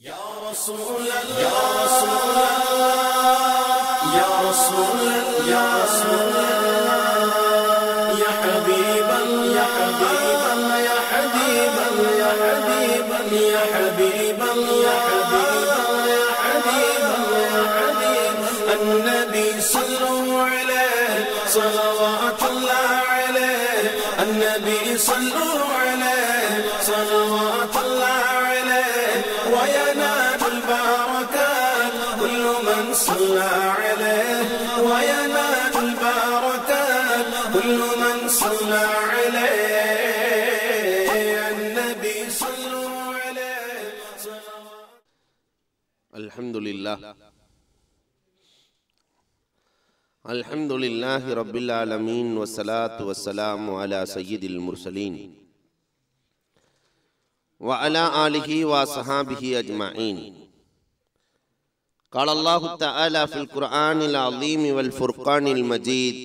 يا رسول الله يا رسول الله يا رسول الله يا رسول الله يا حبيب يا حبيب يا حبيب يا حبيب يا حبيب يا حبيب يا حبيب يا حبيب النبي صلوا عليه صلوات الله عليه النبي صلوا عليه صلوات الله عليه وينال البركات كل من صلى عليه وينال البركات كل من صلى عليه النبي صلوا عليه الحمد لله رب العالمين والصلاة والسلام على سيد المرسلين وعلى آله وصحابه أجمعين. قال الله تعالى في القرآن العظيم والفرقان المجيد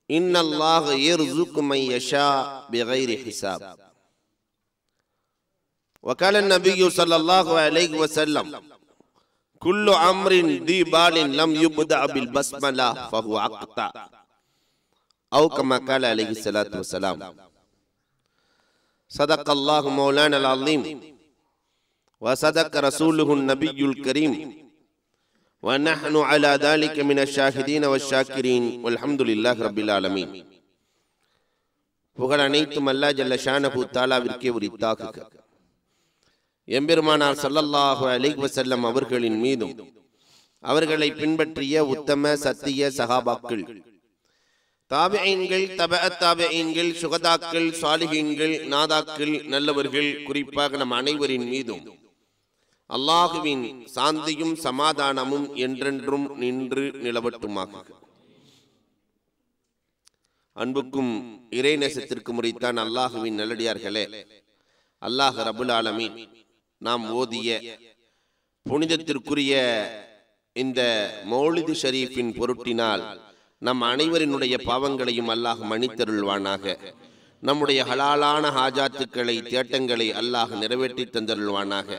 إن الله يرزق من يشاء بغير حساب. وقال النبي صلى الله عليه وسلم كل أمر ذي بال لم يبدأ بالبسملة فهو أقطع أو كما قال عليه الصلاة والسلام. صدق الله مولانا العظيم وصدق رسوله النبي الكريم ونحن على ذلك من الشاهدين والشاكرين والحمد لله رب العالمين. புகழ் அனைத்தும் அல்லாஹ் ஜல்ல ஷானஹு தஆலாவிற்கே உரித்தாகுக. எம்பெருமானார் ஸல்லல்லாஹு அலைஹி வஸல்லம் அவர்களின் மீதும் அவர்களை பின்பற்றிய உத்தம சத்திய சஹாபாக்கள், தாபிஈன்கள், தபஅத் தாபிஈன்கள், சுஹதாக்கள், சாலிஹீன்கள், நாதாக்கள், நல்லவர்கள், குறிப்பாக நம் அனைவரின் மீதும் அல்லாஹுவின் சாந்தியும் சமாதானமும் என்றென்றும் நின்று நிலவட்டுமாக. அன்புக்கும் இறைநேசத்திற்கும் உரித்தான் அல்லாஹுவின் நல்லடியார்களே, அல்லாஹ் ரப்புல் ஆலமீன் நாம் ஓதிய புனிதத்திற்குரிய இந்த மௌலிது ஷரீஃபின் பொருட்டினால் நம் அனைவரினுடைய பாவங்களையும் அல்லாஹ் மன்னித்தருள்வானாக. நம்முடைய ஹலாலான ஹாஜாத்துக்களை, தேட்டங்களை அல்லாஹ் நிறைவேற்றி தந்தருள்வானாக.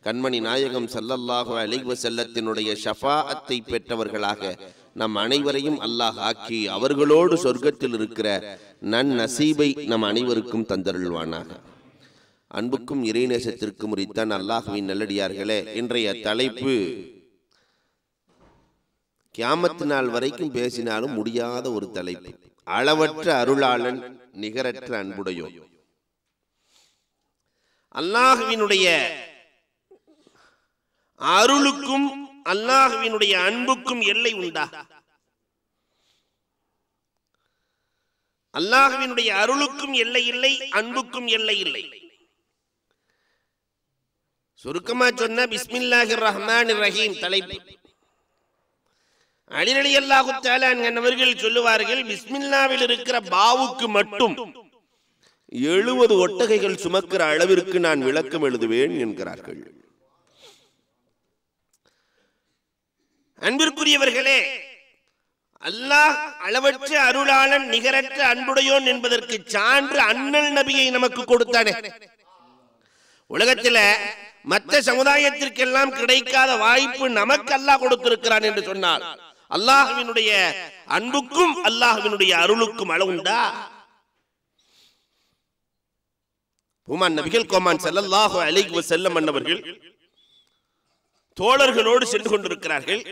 கண்மணி நாயகம் ஸல்லல்லாஹு அலைஹி வஸல்லத்தினுடைய ஷஃபாஅத்தை பெற்றவர்களாக நம் அனைவரையும் அல்லாஹ் ஆக்கி அவர்களோடு சொர்க்கத்தில் இருக்கிற நன்னசீபை நம் அனைவருக்கும் தந்தருள்வானாக. அன்புக்கும் இறைநேசத்திற்கும் உரித்தான் அல்லாஹுவின் நல்லடியார்களே, இன்றைய தலைப்பு கியாமத்து நாள் வரைக்கும் பேசினாலும் முடியாத ஒரு தலைப்பு. அளவற்ற அருளாளன், நிகரற்ற அன்புடையோன். அல்லாஹுவினுடைய அருளுக்கும் அல்லாஹுவினுடைய அன்புக்கும் எல்லை உண்டா? அல்லாஹுவினுடைய அருளுக்கும் எல்லை இல்லை, அன்புக்கும் எல்லை இல்லை. சுருக்கமா சொன்ன பிஸ்மில்லாஹிர் ரஹ்மானிர் ரஹீம் தலைப்பு. அலி ரலியல்லாஹு தஆலா அவர்கள் சொல்லுவார்கள், பிஸ்மில்லாவில் இருக்கிற பாவுக்கு மட்டும் 70 ஒட்டகைகள் சுமக்கிற அளவிற்கு நான் விளக்கம் எழுதுவேன் என்கிறார்கள். அன்பிற்குரியவர்களே, அல்லாஹ் அளவற்ற அருளாளன், நிகரற்ற அன்புடையோன் என்பதற்கு சான்று அண்ணல் நபியை நமக்கு கொடுத்தானே. உலகத்தில் மற்ற சமுதாயத்திற்கெல்லாம் கிடைக்காத வாய்ப்பு நமக்கு அல்லாஹ் கொடுத்திருக்கிறான் என்று சொன்னால் அல்லாஹ்வினுடைய அன்புக்கும் அல்லாஹ்வினுடைய அருளுக்கும் அளவுண்டா? பூமான் நபிகள் கோமான் ஸல்லல்லாஹு அலைஹி வஸல்லம் அன்னவர்கள் தோழர்களோடு சென்று கொண்டிருக்கிறார்கள்.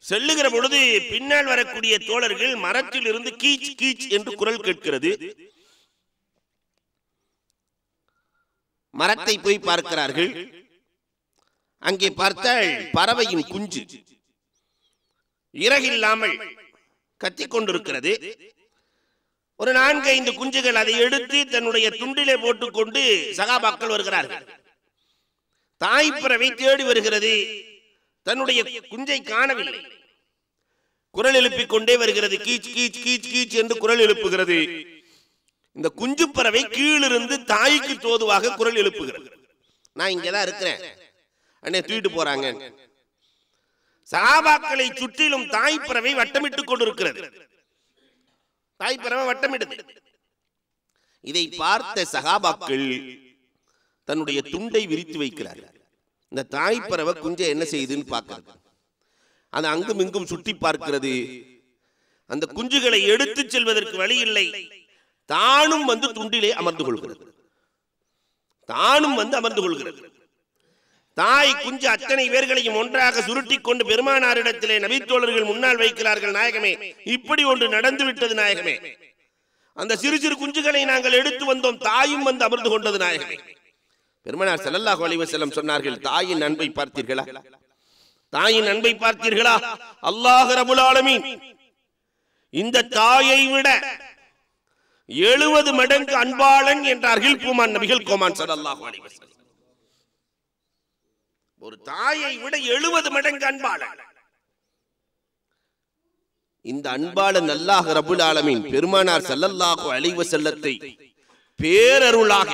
செல்லுகிற பொழுது பின்னால் வரக்கூடிய தோழர்கள் மரத்தில் இருந்து கீச் கீச் என்று குரல் கேட்கிறது. மரத்தை போய் பார்க்கிறார்கள். அங்கே பார்த்தால் பறவையின் குஞ்சு இறகில்லாமல் கத்திக் கொண்டிருக்கிறது. ஒரு 4-5 குஞ்சுகள் அதை எடுத்து தன்னுடைய துண்டிலே போட்டுக்கொண்டு சகாபாக்கள் வருகிறார்கள். தாய் பறவை தேடி வருகிறது. தன்னுடைய குஞ்சை காணவில்லை. குரல் எழுப்பிக் கொண்டே வருகிறது. கீச் கீச் கீச் கீச் என்று குரல் எழுப்புகிறது. இந்த குஞ்சு பறவை கீழிருந்து தாய்க்கு தோதுவாக குரல் எழுப்புகிறது. நான் இங்கதான் இருக்கிறேன், அண்ணே தூக்கிட்டு போறாங்க. சஹாபாக்களை சுற்றிலும் தாய் பறவை வட்டமிட்டுக் கொண்டிருக்கிறது. தாய் பறவை வட்டமிடுது. இதை பார்த்த சஹாபாக்கள் தன்னுடைய துண்டை விரித்து வைக்கிறார். இந்த தாய்ப்பறவை குஞ்சை என்ன செய்யுதுன்னு பார்க்கிறது. அது அங்கும் இங்கும் சுட்டி பார்க்கிறது. அந்த குஞ்சுகளை எடுத்து செல்வதற்கு வழி இல்லை. தானும் வந்து துண்டிலே அமர்ந்து கொள்கிறது. தாய் குஞ்சு அத்தனை பேர்களையும் ஒன்றாக சுருட்டி கொண்டு பெருமானாரிடத்திலே நபித்தோழர்கள் முன்னால் வைக்கிறார்கள். நாயகமே, இப்படி ஒன்று நடந்து விட்டது நாயகமே. அந்த சிறு சிறு குஞ்சுகளை நாங்கள் எடுத்து வந்தோம், தாயும் வந்து அமர்ந்து கொண்டது நாயகமே. பெருமானார் ஸல்லல்லாஹு அலைஹி வஸல்லம் சொன்னார்கள், தாயின் அன்பை பார்த்தீர்களா? தாயின் அன்பை பார்த்தீர்களா? அல்லாஹ் ரப்பல் ஆலமீன் இந்த தாயை விட 70 மடங்கு அன்பாளன் என்றார்கள் பூமான் நபிகள் கோமான் ஸல்லல்லாஹு அலைஹி வஸல்லம். ஒரு தாயை விட 70 மடங்கு அன்பாளன். இந்த அன்பாளன் அல்லாஹ் ரப்பல் ஆலமீன் பெருமானார் ஸல்லல்லாஹு அலைஹி வஸல்லத்தை பேரருளாக,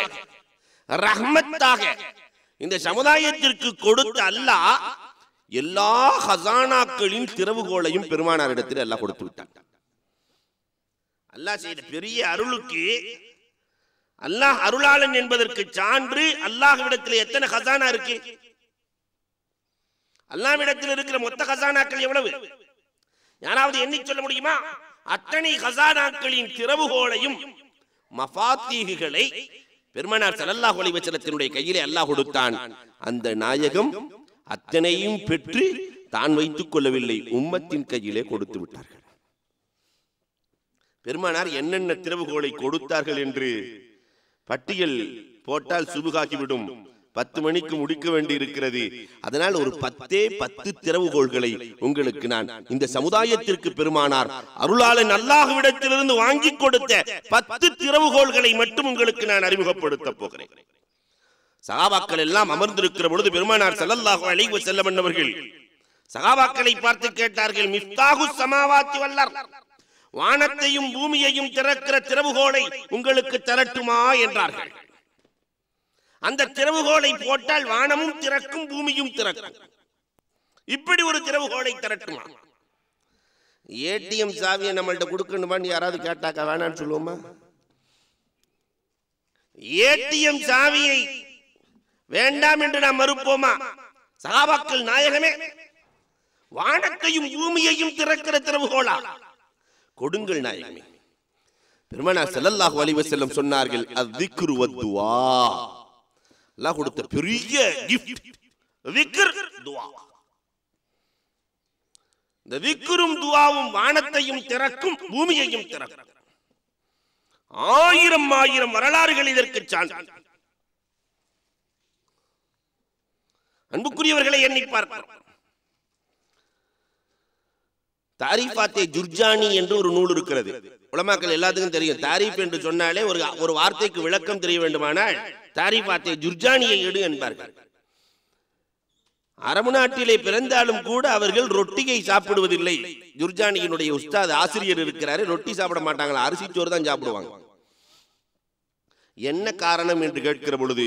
ரஹ்மத்தாக இந்த சமுதாயத்திற்கு கொடுத்த அல்லாஹ் எல்லா ஹஸானாக்களின் திறவுகோலையும் பெருமானாரிடத்தில் அல்லாஹ் கொடுத்து விட்டான். அல்லாஹ் செய்த பெரிய அருளுக்கு அல்லாஹ் அருளாளன் என்பதற்கு சான்று அல்லாஹ்விடத்தில் எத்தனை ஹஸானா இருக்கு? அல்லாஹ்விடத்தில் இருக்கிற மொத்த ஹஸானாக்கள் எவ்வளவு? யாராவது எண்ணி சொல்ல முடியுமா? அத்தனை ஹஸானாக்களின் திறவுகோலையும் மஃபாத்தீஹுகளை பெருமானார் ஸல்லல்லாஹு அலைஹி வஸல்லத்தினுடைய கையிலே அல்லாஹ் கொடுத்தான். அந்த நாயகம் அத்தனையும் பெற்று தான் வைத்துக் கொள்ளவில்லை, உம்மத்தின் கையிலே கொடுத்து விட்டார்கள். பெருமானார் என்னென்ன திறவுகோலை கொடுத்தார்கள் என்று பட்டியல் போட்டால் சுபுகாக்கிவிடும். 10 மணிக்கு முடிக்க வேண்டி இருக்கிறது. அதனால் ஒரு 10 திறவுகோள்களை உங்களுக்கு நான் இந்த சமுதாயத்திற்கு பெருமானார் அருளாளன் அல்லாஹ்விடத்திலிருந்து வாங்கி கொடுத்த 10 திறவுகோள்களை மட்டும் உங்களுக்கு நான் அறிமுகப்படுத்த போகிறேன். சஹாபாக்கள் எல்லாம் அமர்ந்திருக்கிற பொழுது பெருமானார் ஸல்லல்லாஹு அலைஹி வஸல்லம் அவர்கள் சஹாபாக்களை பார்த்து கேட்டார்கள், மிஃப்தாஹு ஸமாவாத்தி வல் அர்த், வானத்தையும் பூமியையும் திறக்கிற திறவுகோலை உங்களுக்கு தரட்டுமா என்றார்கள். அந்த திறவுகோலை போட்டால் வானமும் திறக்கும், பூமியும் திறக்கும். இப்படி ஒரு திறவுகோலை தரட்டுமா? ஏடிஎம் சாவியை நம்மள்ட்ட கொடுக்கணுமான்னு யாராவது கேட்டாக்கா வேணான்னு சொல்லுவோமா? ஏடிஎம் சாவியை வேண்டாம் என்று நாம் மறுப்போமா? சஹாபாக்கள் நாயகமே, வானத்தையும் பூமியையும் திறக்கிற திறவுகோலா கொடுங்கள் நாயகமே. பெருமானார் ஸல்லல்லாஹு அலைஹி வஸல்லம் சொன்னார்கள், அஸ்ஸிக்ரு வத்துஆ, அல்லாஹ் கொடுத்த பெரிய கிஃப்ட் விக்ர், துஆ. இந்த விக்ரும் துஆவும் வானத்தையும் திறக்கும், பூமியையும் திறக்கும். 1000 வரலாறுகள் இதற்கு சான்று. அன்புக்குரியவர்களை எண்ணி பார்க்கிறோம். தாரிஃபாத்தே ஜுர்ஜானி என்று ஒரு நூல் இருக்கிறது. உலமாக்கள் எல்லாத்துக்கும் தெரியும். தாரிஃப் என்று சொன்னாலே ஒரு வார்த்தைக்கு விளக்கம் தெரிய வேண்டுமானால் தாரிஃபாத்தே ஜுர்ஜானியை எடு என்பார்கள். அரபு நாட்டிலே பிறந்தாலும் கூட அவர்கள் ரொட்டியை சாப்பிடுவதில்லை. ஜுர்ஜானியினுடைய உஸ்தாத் ஆசிரியர் இருக்கிறாரு, ரொட்டி சாப்பிட மாட்டாங்களா, அரிசி சோறு தான் சாப்பிடுவாங்க. என்ன காரணம் என்று கேட்கிற பொழுது,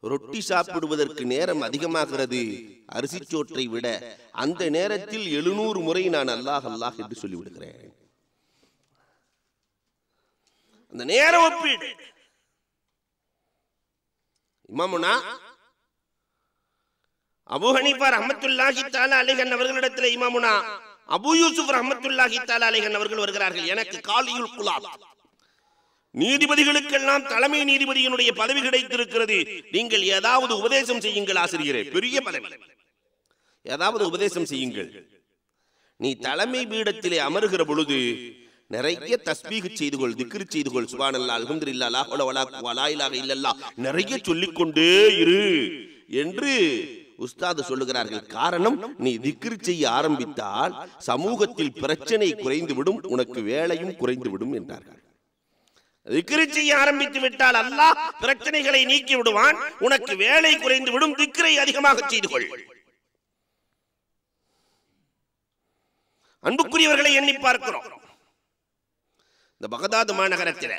ரொட்டி சாப்பிடுவதற்கு நேரம் அதிகமாகிறது அரிசி சோற்றை விட, அந்த நேரத்தில் 700 முறை நான் அல்லாஹ் அல்லாஹ் என்று சொல்லிவிடுகிறேன். அந்த நேர ஒப்பீடு. இமாமுனா அபூ ஹனீஃபா ரஹ்மத்துல்லாஹி தஆலா அலைஹி அவர்களிடத்தில் இமாமுனா அபூ யூசுப் ரஹ்மத்துல்லாஹி தஆலா அலைஹி அவர்கள் வருகிறார்கள். எனக்கு காலியுல் குலாத், நீதிபதிகளுக்கெல்லாம் தலைமை நீதிபதியினுடைய பதவி கிடைத்திருக்கிறது, நீங்கள் ஏதாவது உபதேசம் செய்யுங்கள் ஆசிரியரே, பெரிய பதவி, ஏதாவது உபதேசம் செய்யுங்கள். நீ தலைமை பீடத்திலே அமருகிற பொழுது நிறைய தஸ்பீஹ் செய்து கொள், திக்ர் செய்து கொள், சுப்ஹானல்லாஹ், அல்ஹம்துலில்லாஹ், லா ஹவ்ல வலா குவா லா இலாஹ இல்லல்லாஹ், நிறைய சொல்லிக் கொண்டே இரு என்று உஸ்தாது சொல்லுகிறார்கள். காரணம், நீ திக்ர் செய்ய ஆரம்பித்தால் சமூகத்தில் பிரச்சனை குறைந்துவிடும், உனக்கு வேலையும் குறைந்துவிடும் என்றார்கள். திக்ர் செய்ய ஆரம்பித்து விட்டால் அல்லாஹ் பிரச்சனைகளை நீக்கி விடுவான், உனக்கு வேலை குறைந்து விடும், திக்ரை அதிகமாக செய்து கொள். அன்புக்குரியவர்களை எண்ணி பார்க்கிறோம். இந்த பகதாத் மாநகரத்தில்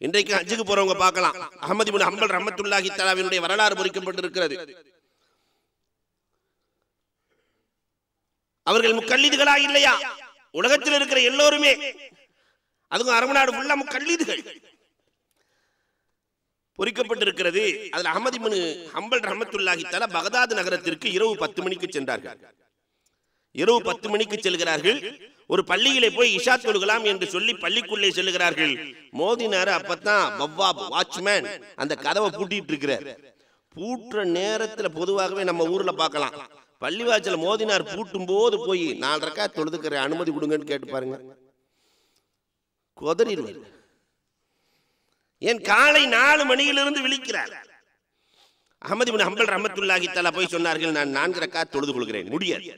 இன்றைக்கு ஹஜ்ஜுக்கு போறவங்க பார்க்கலாம், அஹ்மத் இப்னு ஹம்பல் ரஹ்மத்துல்லாஹி தஆலாவினுடைய வரலாறு பொறிக்கப்பட்டிருக்கிறது. அவர்கள் முக்கல்லீதுகளா இல்லையா? உலகத்தில் இருக்கிற எல்லோருமே, அதுவும் அரபு நாடு ஃபுல்லா முக்கல்லீதுகள். பொறிக்கப்பட்டிருக்கிறது. அதில் அஹ்மது இப்னு ஹம்பல் ரஹ்மத்துல்லாஹி தஆலா பகதாத் நகரத்திற்கு இரவு 10 மணிக்கு சென்றார்கள். இரவு 10 மணிக்கு செல்கிறார்கள். ஒரு பள்ளியிலே போய் இஷா தொழுகலாம் என்று சொல்லி பள்ளிக்குள்ளே செல்கிறார்கள். மோதினார். அப்பதான் பவ்வாப் வாட்ச்மேன் அந்த கதவை பூட்டிட்டு இருக்கிறார். பூட்டுற நேரத்தில் பொதுவாகவே நம்ம ஊர்ல பார்க்கலாம், பள்ளிவாசல் மோதினார் பூட்டும் போது போய் 4 ரக்காத் தொழுதுக்கிற அனுமதி கொடுங்கன்னு கேட்டு பாருங்க, கொதறிடுவார். ஏன் காலை 4 மணியிலிருந்து விழிக்கிறார். அஹ்மது இப்னு ஹம்பல் ரஹ்மத்துல்லாஹி தஆலா போய் சொன்னார்கள், நான் 4 ரக்காத் தொழுது கொள்கிறேன். முடியாது.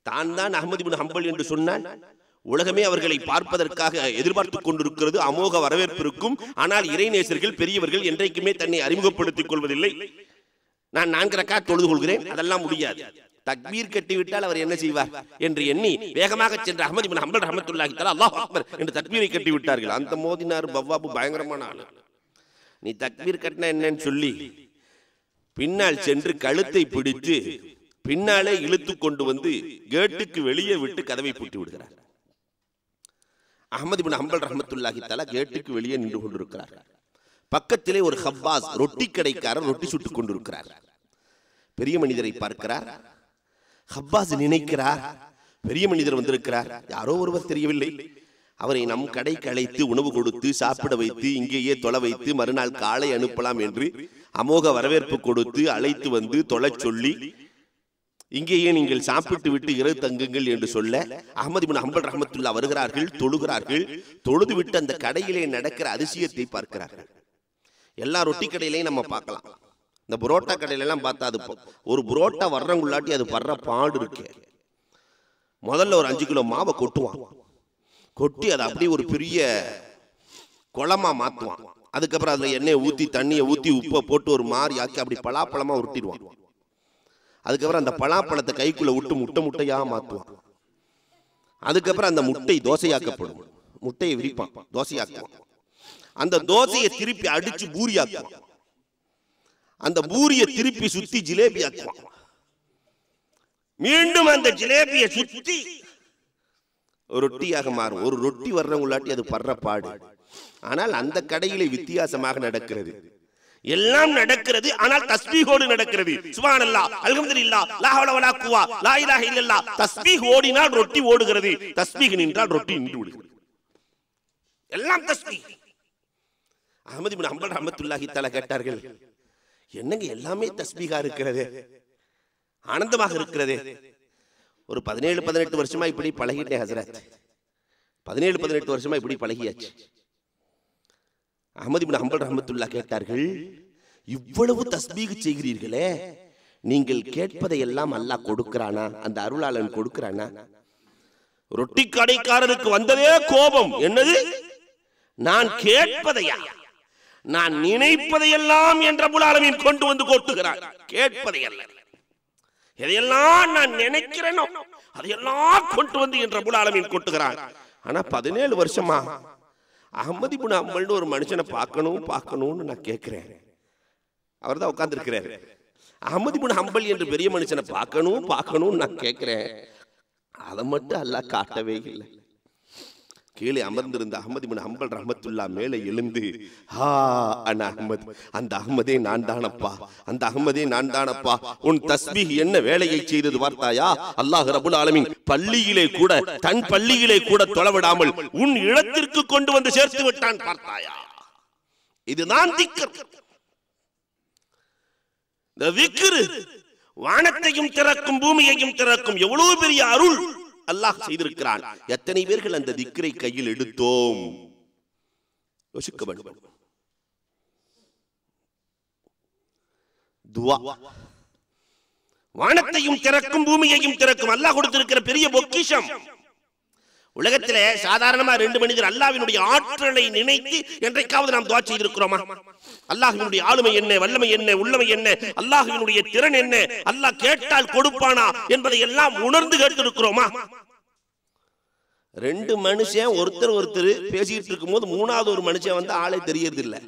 தான் அஹ்மது இப்னு ஹம்பல் என்று சொன்னால் உலகமே அவர்களை பார்ப்பதற்காக எதிர்பார்த்துக் கொண்டிருக்கிறது. அமோக வரவேற்பு இருக்கும். ஆனால் இறைநேசர்கள் பெரியவர்கள் என்றைக்குமே தன்னை அறிமுகப்படுத்திக் கொள்வதில்லை. நான் 4 ரக்காத் தொழுது கொள்கிறேன். அதெல்லாம் முடியாது. தக்பீர் கட்டிவிட்டால் அவர் என்ன செய்வார் என்று எண்ணி வேகமாக சென்ற அஹ்மது இப்னு ஹம்பல் ரஹ்மத்துல்லாஹி தஆலா அல்லாஹ் அக்பர் என்று தக்பீரை கட்டி விட்டார்கள். அந்த மோதினார் பவ்வாபு பயங்கரமான ஆளு. நீ தக்பீர் கட்டினா என்னன்னு சொல்லி பின்னால் சென்று கழுத்தை பிடித்து பின்னாலே இழுத்து கொண்டு வந்து கேட்டுக்கு வெளியே விட்டு கதவை பூட்டி விடுகிறார். அஹ்மது இப்னு ஹம்பல் ரஹ்மத்துல்லாஹி தஆலா கேட்டுக்கு வெளியே நின்று கொண்டிருக்கிறார். பக்கத்திலே ஒரு ஹப்பாஸ் ரொட்டி கடைக்காரர் ரொட்டி சுட்டுக் கொண்டிருக்கிறார். பெரிய மனிதரை பார்க்கிறார். ஹப்பாஸ் நினைக்கிறார், பெரிய மனிதர் வந்திருக்கிறார், யாரோ ஒருவர் தெரியவில்லை. அவரை நம் கடைக்கு அழைத்து உணவு கொடுத்து சாப்பிட வைத்து இங்கேயே தொலை வைத்து மறுநாள் காலை அனுப்பலாம் என்று அமோக வரவேற்பு கொடுத்து அழைத்து வந்து தொலை சொல்லி இங்கேயே நீங்கள் சாப்பிட்டு விட்டு இரவு தங்குங்கள் என்று சொல்ல அஹ்மது இப்னு ஹம்பல் ரஹ்மத்துல்லாஹ் வருகிறார்கள், தொழுகிறார்கள். தொழுது விட்டு அந்த கடையிலே நடக்கிற அதிசயத்தை பார்க்கிறார்கள். எல்லா ரொட்டி கடையிலையும் நம்ம பார்க்கலாம். இந்த புரோட்டா கடையில எல்லாம் பார்த்தா அது ஒரு புரோட்டா வர்றவங்களாட்டி அது படுற பாடு இருக்கு. முதல்ல ஒரு 5 கிலோ மாவை கொட்டுவான். கொட்டி அதை அப்படியே ஒரு பெரிய குளமா மாத்துவான். அதுக்கப்புறம் அதுல எண்ணெயை ஊத்தி தண்ணியை ஊத்தி உப்பை போட்டு ஒரு மாதிரி ஆக்கி அப்படி பலாப்பழமா உருட்டிடுவான். அதுக்கப்புறம் அந்த பலாப்பழத்தை கைக்குள்ள விட்டு முட்டை முட்டையா மாத்துவான். அதுக்கப்புறம் அந்த முட்டை தோசையாக்கப்படும். முட்டையை விரிப்பான், தோசையாக்குவான். அந்த தோசையை திருப்பி அடிச்சு பூரியாக்குவான். அந்த பூரியை திருப்பி சுத்தி ஜிலேபி ஆக்குவான். மீண்டும் அந்த ஜிலேபியை சுத்தி ஒரு ரொட்டியாக மாறும். ஒரு ரொட்டி வர்றவங்களாட்டி அது படுற பாடு. ஆனால் அந்த கடையிலே வித்தியாசமாக நடக்கிறது. எல்லாம் நடக்கிறது, ஆனால் தஸ்பீஹோடு நடக்கிறது. சுப்ஹானல்லாஹ், அல்ஹம்துலில்லாஹ், லா ஹவ்ல வலா குவா, லா இலாஹ இல்லல்லாஹ். தஸ்பீஹ் ஓடினால் ரொட்டி ஓடுகிறது, தஸ்பீஹ் நின்றால் ரொட்டி நின்று விடுகிறது. எல்லாம் தஸ்பீஹ். அஹ்மது இப்னு ஹம்பல் ரஹ்மத்துல்லாஹி தஆலா கேட்டார்கள், என்னங்க எல்லாமே தஸ்பீஹா இருக்கிறது, ஆனந்தமாக இருக்கிறது. ஒரு 17-18 வருஷமா இப்படி பழகிட்டேன் ஹசரத். 17-18 வருஷமா இப்படி பழகியாச்சு. அஹ்மது இப்னு ஹம்பல் ரஹ்மத்துல்லாஹ் கேட்டார்கள், இவ்வளவு தஸ்பீஹ் செய்கிறீர்களே, நீங்கள் கேட்பதை எல்லாம் அல்லாஹ் கொடுக்கிறானா? அந்த அருளாளன் கொடுக்கிறானா? ரொட்டி கடைக்காரருக்கு வந்ததே கோபம். என்னது? நான் கேட்பதையா? நான் நினைப்பதையெல்லாம் என்ற ரப்புல் ஆலமீன் கொண்டு வந்து கொட்டுகிறான். கேட்பதை அல்ல, எதையெல்லாம் நான் நினைக்கிறேனோ அதையெல்லாம் கொண்டு வந்து என்ற ரப்புல் ஆலமீன் கொட்டுகிறான். ஆனா 17 வருஷமா அஹ்மது இப்னு ஹம்பல்னு ஒரு மனுஷனை பார்க்கணும்னு நான் கேட்கிறேன். அவர் தான் உட்கார்ந்து இருக்கிறாரு. அஹ்மது இப்னு ஹம்பல் என்று பெரிய மனுஷனை பார்க்கணும்னு நான் கேட்கிறேன். அதை மட்டும் அல்லாஹ் காட்டவே இல்லை. கீழே அமர்ந்திருந்த அஹ்மது இப்னு ஹம்பல் ரஹ்மத்துல்லாஹ் மேலே எழுந்து, ஹா அன அஹ்மத், அந்த அஹ்மதே நான் தானப்பா, அந்த அஹ்மதே நான் தானப்பா. உன் தஸ்பீஹ் என்ன வேலையை செய்தது பார்த்தாயா? அல்லாஹ் ரப்புல் ஆலமீன் பள்ளியிலே கூட, தன் பள்ளியிலே கூட தொலைவிடாமல் உன் இடத்திற்கு கொண்டு வந்து சேர்த்து விட்டான் பார்த்தாயா? இதுதான் திக்ர். இந்த திக்ர் வானத்தையும் திறக்கும், பூமியையும் திறக்கும். எவ்வளவு பெரிய அருள் அல்லாஹ் செய்திருக்கிறான். எத்தனை பேர்கள் அந்த திக்ரை கையில் எடுத்தோம்? யோசிக்க வேண்டும். துஆ வானத்தையும் திறக்கும், பூமியையும் திறக்கும். அல்லாஹ் கொடுத்திருக்கிற பெரிய பொக்கிஷம். உலகத்திலே சாதாரணமா 2 மனிதர் அல்லாஹ்வினுடைய ஆற்றலை நினைத்து என்றைக்காவது நாம் துஆ செய்திருக்கிறோமா? அல்லாஹ்வினுடைய ஆளுமை என்ன, வல்லமை என்ன, உள்ளமை என்ன, அல்லாஹ்வினுடைய திறன் என்ன, அல்லாஹ் கேட்டால் கொடுப்பானா என்பதை எல்லாம் உணர்ந்து கேட்டிருக்கிறோமா? 2 மனுஷன் ஒருத்தர் பேசிட்டு இருக்கும்போது 3வது ஒரு மனுஷன் வந்து ஆளே தெரியறது இல்லை.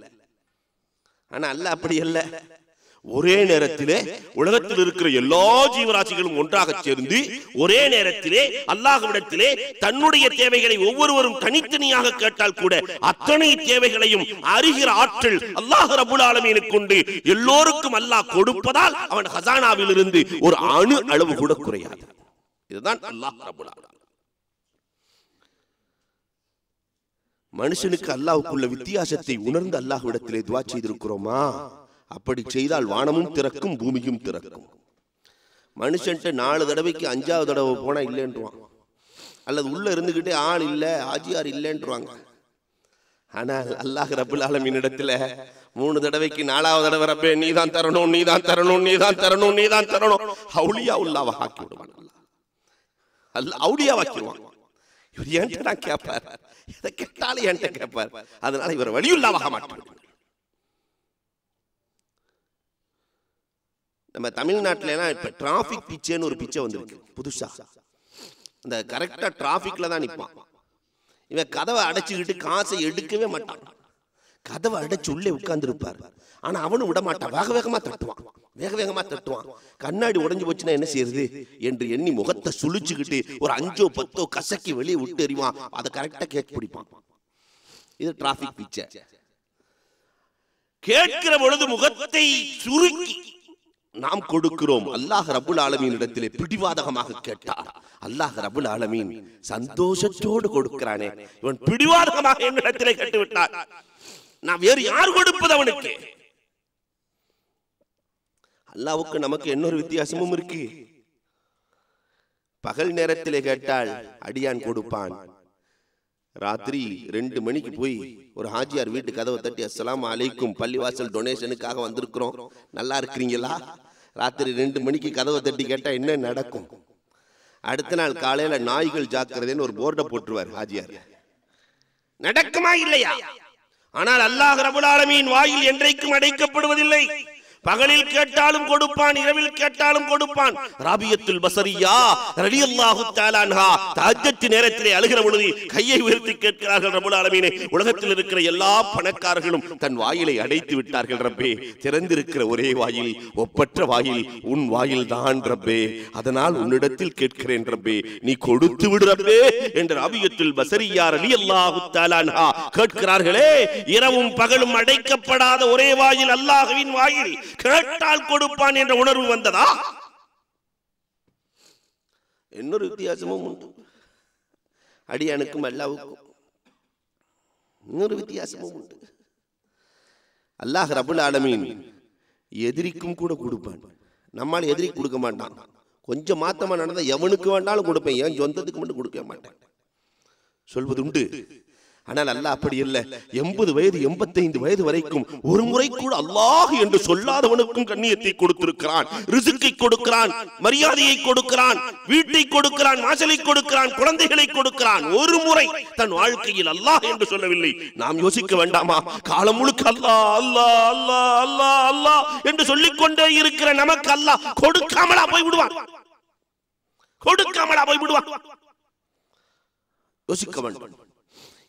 ஆனா அல்லாஹ் அப்படி அல்ல. ஒரே நேரத்திலே உலகத்தில் இருக்கிற எல்லா ஜீவராசிகளும் ஒன்றாக சேர்ந்து ஒரே நேரத்திலே அல்லாஹ்விடத்திலே தன்னுடைய தேவைகளை ஒவ்வொருவரும் தனித்தனியாக கேட்டால் கூட அத்தனை தேவைகளையும் அறிகிற ஆற்றல் அல்லாஹ் ரப்புல் ஆலமீனுக்கு உண்டு. எல்லோருக்கும் அல்லாஹ் கொடுப்பதால் அவன் ஹசானாவில் இருந்து ஒரு அணு அளவு கூட குறையாது. இதுதான் அல்லாஹ் ரப்புல் ஆலமீன். மனுஷனுக்கு அல்லாஹ்வுக்குள்ள வித்தியாசத்தை உணர்ந்து அல்லாஹ்விடத்திலே துஆ செய்திருக்கிறோமா? அப்படி செய்தால் வானமும் திறக்கும் பூமியும் திறக்கும். மனுஷன்ட்ட 4 தடவைக்கு 5வது தடவை போனா இல்லைன்றான், அல்லது உள்ள இருந்துகிட்டே ஆள் இல்ல ஆஜியார் இல்லைன்றாங்க. ஆனால் அல்லாஹ் ரப்புல் ஆலமீன் இடத்துல 3 தடவைக்கு 4வது தடவை ரப்பே நீதான் தரணும், நீதான் தரணும், நீதான் தரணும், நீதான் தரணும், அவுலியா உல்லாஹ் ஆக்கி விடுவான். அல்லாஹ் அவுலியா ஆக்கிடுவான். இவர் என்கிட்ட நான் கேட்பார், எதை கேட்டாலும் என்கிட்ட கேட்பார். அதனால இவர் வலியுல்லாஹ் மாட்டார். நம்ம தமிழ்நாட்டில இப்ப டிராபிக் பிச்சைன்னு ஒரு பிச்சை வந்திருக்கு புதுசா. இந்த கரெக்டா டிராபிக்ல தான் நிற்பான். இவன் கதவை அடைச்சுக்கிட்டு காசை எடுக்கவே மாட்டான். கதவை அடைச்சு உள்ளே உட்கார்ந்து இருப்பார். ஆனா அவனும் விட மாட்டான். வேக வேகமா தட்டுவான், வேக வேகமா தட்டுவான். கண்ணாடி உடைஞ்சு போச்சுன்னா என்ன செய்யறது என்று எண்ணி முகத்தை சுழிச்சுக்கிட்டு ஒரு 5ஓ 10ஓ கசக்கி வெளியே விட்டு எறிவான். அதை கரெக்டா கேட்க பிடிப்பான். இது டிராபிக் பிச்சை. கேட்கிற பொழுது முகத்தை சுருக்கி நாம் கொடுக்கிறோம். அல்லாஹ் ரப்புல் ஆலமீன் இடத்திலே பிடிவாதகமாக கேட்டார். அல்லாஹ் ரப்புல் ஆலமீன் சந்தோஷத்தோடு கொடுக்கிறானே, இவன் பிடிவாதகமாக என்னிடத்திலே கேட்டு விட்டார், நான் வேறு யார் கொடுப்பது அவனுக்கு? அல்லாஹ்வுக்கு நமக்கு இன்னொரு வித்தியாசமும் இருக்கு. பகல் நேரத்திலே கேட்டால் அடியான் கொடுப்பான். ராத்திரி 2 மணிக்கு போய் ஒரு ஹாஜியார் வீட்டு கதவை தட்டி அஸ்ஸலாமு அலைக்கும், பள்ளிவாசல் டொனேஷனுக்காக வந்திருக்கிறோம், நல்லா இருக்கிறீங்களா? ராத்திரி 2 மணிக்கு கதவை தட்டி கேட்டா என்ன நடக்கும்? அடுத்த நாள் காலையில நாய்கள் ஜாக்கிரதைன்னு ஒரு போர்டை போட்டுருவார் ஹாஜியார். நடக்குமா இல்லையா? ஆனால் அல்லாஹ் ரப்புல் ஆலமீன் வாயில் என்றைக்கும் அடைக்கப்படுவதில்லை. பகலில் கேட்டாலும் கொடுப்பான், இரவில் கேட்டாலும் கொடுப்பான். ராபியத்துல் பஸரியா ரலியல்லாஹு தஆலா அன்ஹா தஹஜ்ஜத் நேரத்திலே அழுகிற பொழுது கையை உயர்த்தி கேட்கிறார்கள், ரப்புல் ஆலமீனே, உலகத்தில் இருக்கிற எல்லா பணக்காரர்களும் தன் வாயிலை அடைத்து விட்டார்கள் ரப்பே, திறந்திருக்கிற ஒரே வாயில், ஒப்பற்ற வாயில் உன் வாயில் தான் ரப்பே, அதனால் உன்னிடத்தில் கேட்கிறேன் ரப்பே, நீ கொடுத்து விடு ரப்பே என்று ராபியத்துல் பஸரியா ரலியல்லாஹு தஆலா அன்ஹா கேட்கிறார்களே. இரவும் பகலும் அடைக்கப்படாத ஒரே வாயில் அல்லாஹ்வின் வாயில், கேட்டால் கொடுப்பான் என்ற உணர்வு வந்ததா? இன்னொரு வித்தியாசமும் உண்டு அடியானுக்கும் அல்லாஹ்வுக்கும். இன்னொரு வித்தியாசமும் உண்டு. அல்லாஹ் ரப்புல் ஆலமீன் எதிரிக்கும் கூட கொடுப்பான். நம்மால் எதிரி கொடுக்க மாட்டான். கொஞ்சம் மாத்தமா நடந்தா எவனுக்கு வேண்டாலும் கொடுப்பேன், ஏன் சொந்தத்துக்கு மட்டும் கொடுக்க மாட்டேன் சொல்வது உண்டு. ஆனால் அல்லாஹ் அப்படி இல்லை. 80 வயது 85 வயது வரைக்கும் ஒரு முறை கூட அல்லாஹ் என்று சொல்லாதவனுக்கும் கண்ணியத்தை கொடுத்திருக்கிறான், ரிஸ்கை கொடுக்கிறான், மரியாதையை கொடுக்கிறான், வீட்டை கொடுக்கிறான், வாசலை கொடுக்கிறான், குழந்தைகளை கொடுக்கிறான். ஒரு முறை தன் வாழ்க்கையில் அல்லாஹ் என்று சொல்லவில்லை. நாம் யோசிக்க வேண்டாமா? காலம் முழுக்க அல்லாஹ் அல்லாஹ் அல்லாஹ் அல்லாஹ் அல்லாஹ் என்று சொல்லிக்கொண்டே இருக்கிற நமக்கு அல்லாஹ் கொடுக்காமலா போய் விடுவான்? கொடுக்காமலா போய் விடுவான்? யோசிக்க வேண்டும்.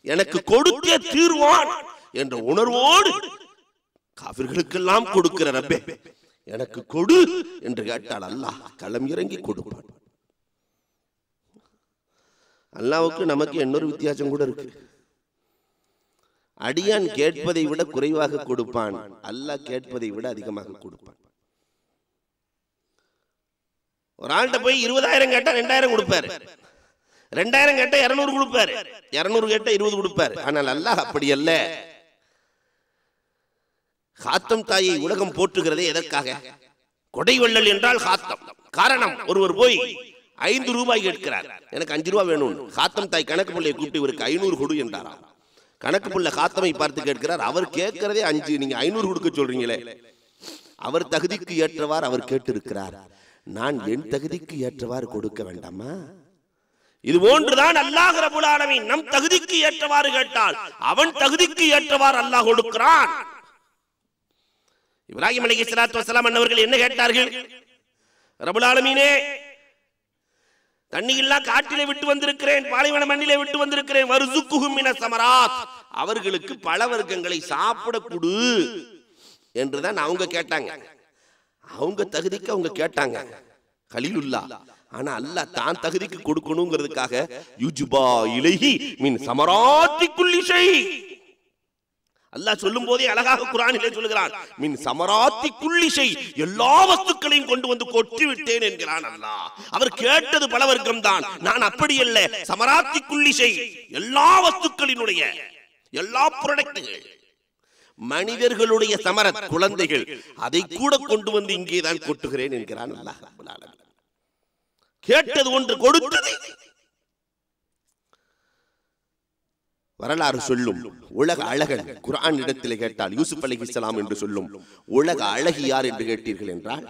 எனக்கு கொடுத்தே தீர்வான் என்ற உணர்வோடு காபிர்களுக்கெல்லாம் கொடுக்கிற ரப்பே, எனக்கு கொடு என்று கேட்டால் அல்லாஹ் களம் இறங்கி கொடுப்பான். அல்லாஹ்வுக்கு நமக்கு இன்னொரு வித்தியாசம் கூட இருக்கு. அடியான் கேட்பதை விட குறைவாக கொடுப்பான், அல்லாஹ் கேட்பதை விட அதிகமாக கொடுப்பான். ஒரு ஆள்கிட்ட போய் 20,000 கேட்டா 2,000 கொடுப்பாரு, 2,000 கேட்டா 200 கொடுப்பாரு, 200 கேட்டா 20 கொடுப்பாரு. ஆனால் அல்லாஹ் அப்படி அல்ல. காத்தம் தாயை உலகம் போற்றுகிறதே எதற்காக? கொடை வள்ளல் என்றால் காத்தம். காரணம், ஒருவர் போய் 5 ரூபாய் கேட்கிறார், எனக்கு 5 ரூபாய் வேணும். காத்தம் தாய் கணக்கு பிள்ளையை கூப்பிட்டு இவருக்கு 500 கொடு என்றாராம். கணக்கு பிள்ளை காத்தமை பார்த்து கேட்கிறார், அவர் கேட்கிறதே 5, நீங்க 500 கொடுக்க சொல்றீங்களே. அவர் தகுதிக்கு ஏற்றவாறு அவர் கேட்டிருக்கிறார், நான் என் தகுதிக்கு ஏற்றவாறு கொடுக்க வேண்டாமா? இது போன்றுதான் அல்லாஹ் ரப்புல் ஆலமீன் நம் தகுதிக்கு ஏற்றவாறு கேட்டால் அவன் தகுதிக்கு ஏற்றவாறு அல்லாஹ் கொடுக்கிறான். இப்ராஹிம் அலைஹிஸ்ஸலாத்து வஸலாம் அன்னவர்கள் என்ன கேட்டார்கள்? ரப்புல் ஆலமீனே, தண்ணி இல்லா காட்டிலே விட்டு வந்திருக்கிறேன், பாலைவன மண்ணிலே விட்டு வந்திருக்கிறேன், வர்சுக்குஹும் மினஸ் ஸமராத், அவர்களுக்கு பழ வர்க்கங்களை சாப்பிட கொடு என்றுதான் அவங்க கேட்டாங்க. அவங்க தகுதிக்கு அவங்க கேட்டாங்க கலீலுல்லா. ஆனா அல்லாஹ் தான் தகுதிக்கு கொடுக்கணுங்கிறதுக்காக யுஜ்பா இலைஹி மின் ஸமராத்தி குல்லி ஷை, அல்லாஹ் சொல்லும் போதே அழகாக குர்ஆனிலே சொல்கிறான், மின் ஸமராத்தி குல்லி ஷை, எல்லா வஸ்துக்களையும் கொண்டு வந்து கொட்டி விட்டேன் என்கிறான் அல்லாஹ். அவர் கேட்டது பல வர்க்கம் தான், நான் அப்படி அல்ல, ஸமராத்தி குல்லி ஷை, எல்லா வஸ்துக்களினுடைய எல்லா ப்ராடக்ட்கள், மனிதர்களுடைய சமரத் குழந்தைகள், அதை கூட கொண்டு வந்து இங்கேதான் கொட்டுகிறேன் என்கிறான் அல்லாஹ் ரப்பல் ஆலமீன். கேட்டது ஒன்று கொடுத்தது. வரலாறு சொல்லும் உலக அழகன் குர்ஆன் இடத்திலே கேட்டால் யூசுப் அலைஹிஸ்ஸலாம் என்று சொல்லும். உலக அழகி யார் என்று கேட்டீர்கள் என்றால்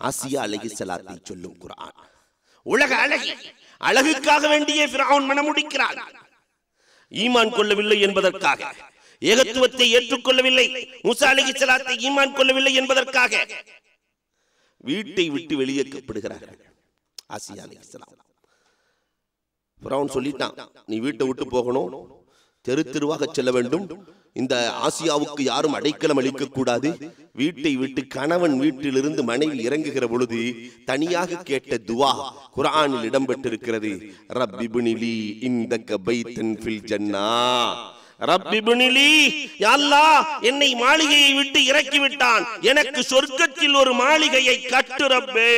ஆசியா அலைஹிஸ்ஸலாத்தை சொல்லும் குர்ஆன். உலக அழகி, அழகுக்காக வேண்டியே ஃபிரௌன் மனமுடிக்கிறான். ஈமான் கொள்ளவில்லை என்பதற்காக, ஏகத்துவத்தை ஏற்றுக்கொள்ளவில்லை, மூசா அலைஹிஸ்ஸலாத்தை ஈமான் கொள்ளவில்லை என்பதற்காக வீட்டை விட்டு வெளியேற்றப்படுகிறார்கள். ஆசியா அலைஹிஸ்ஸலாம் ஃபிரௌன் சொல்லிட்டான், நீ வீட்டை விட்டு போகணும், தெரு தெருவாக செல்ல வேண்டும், இந்த ஆசியாவுக்கு யாரும் அடைக்கலம் அளிக்க கூடாது. வீட்டை விட்டு கணவன் வீட்டிலிருந்து மனைவி இறங்குகிற பொழுது தனியாக கேட்ட துவா குர்ஆனில் இடம்பெற்றிருக்கிறது. ரப்பிப்னிலி இந்தக பைத்தன் ஃபில் ஜன்னா, ரப்பிப்னிலி, யா அல்லாஹ் என்னை மாளிகையை விட்டு இறக்கி விட்டான், எனக்கு சொர்க்கத்தில் ஒரு மாளிகையை கட்டு ரப்பே.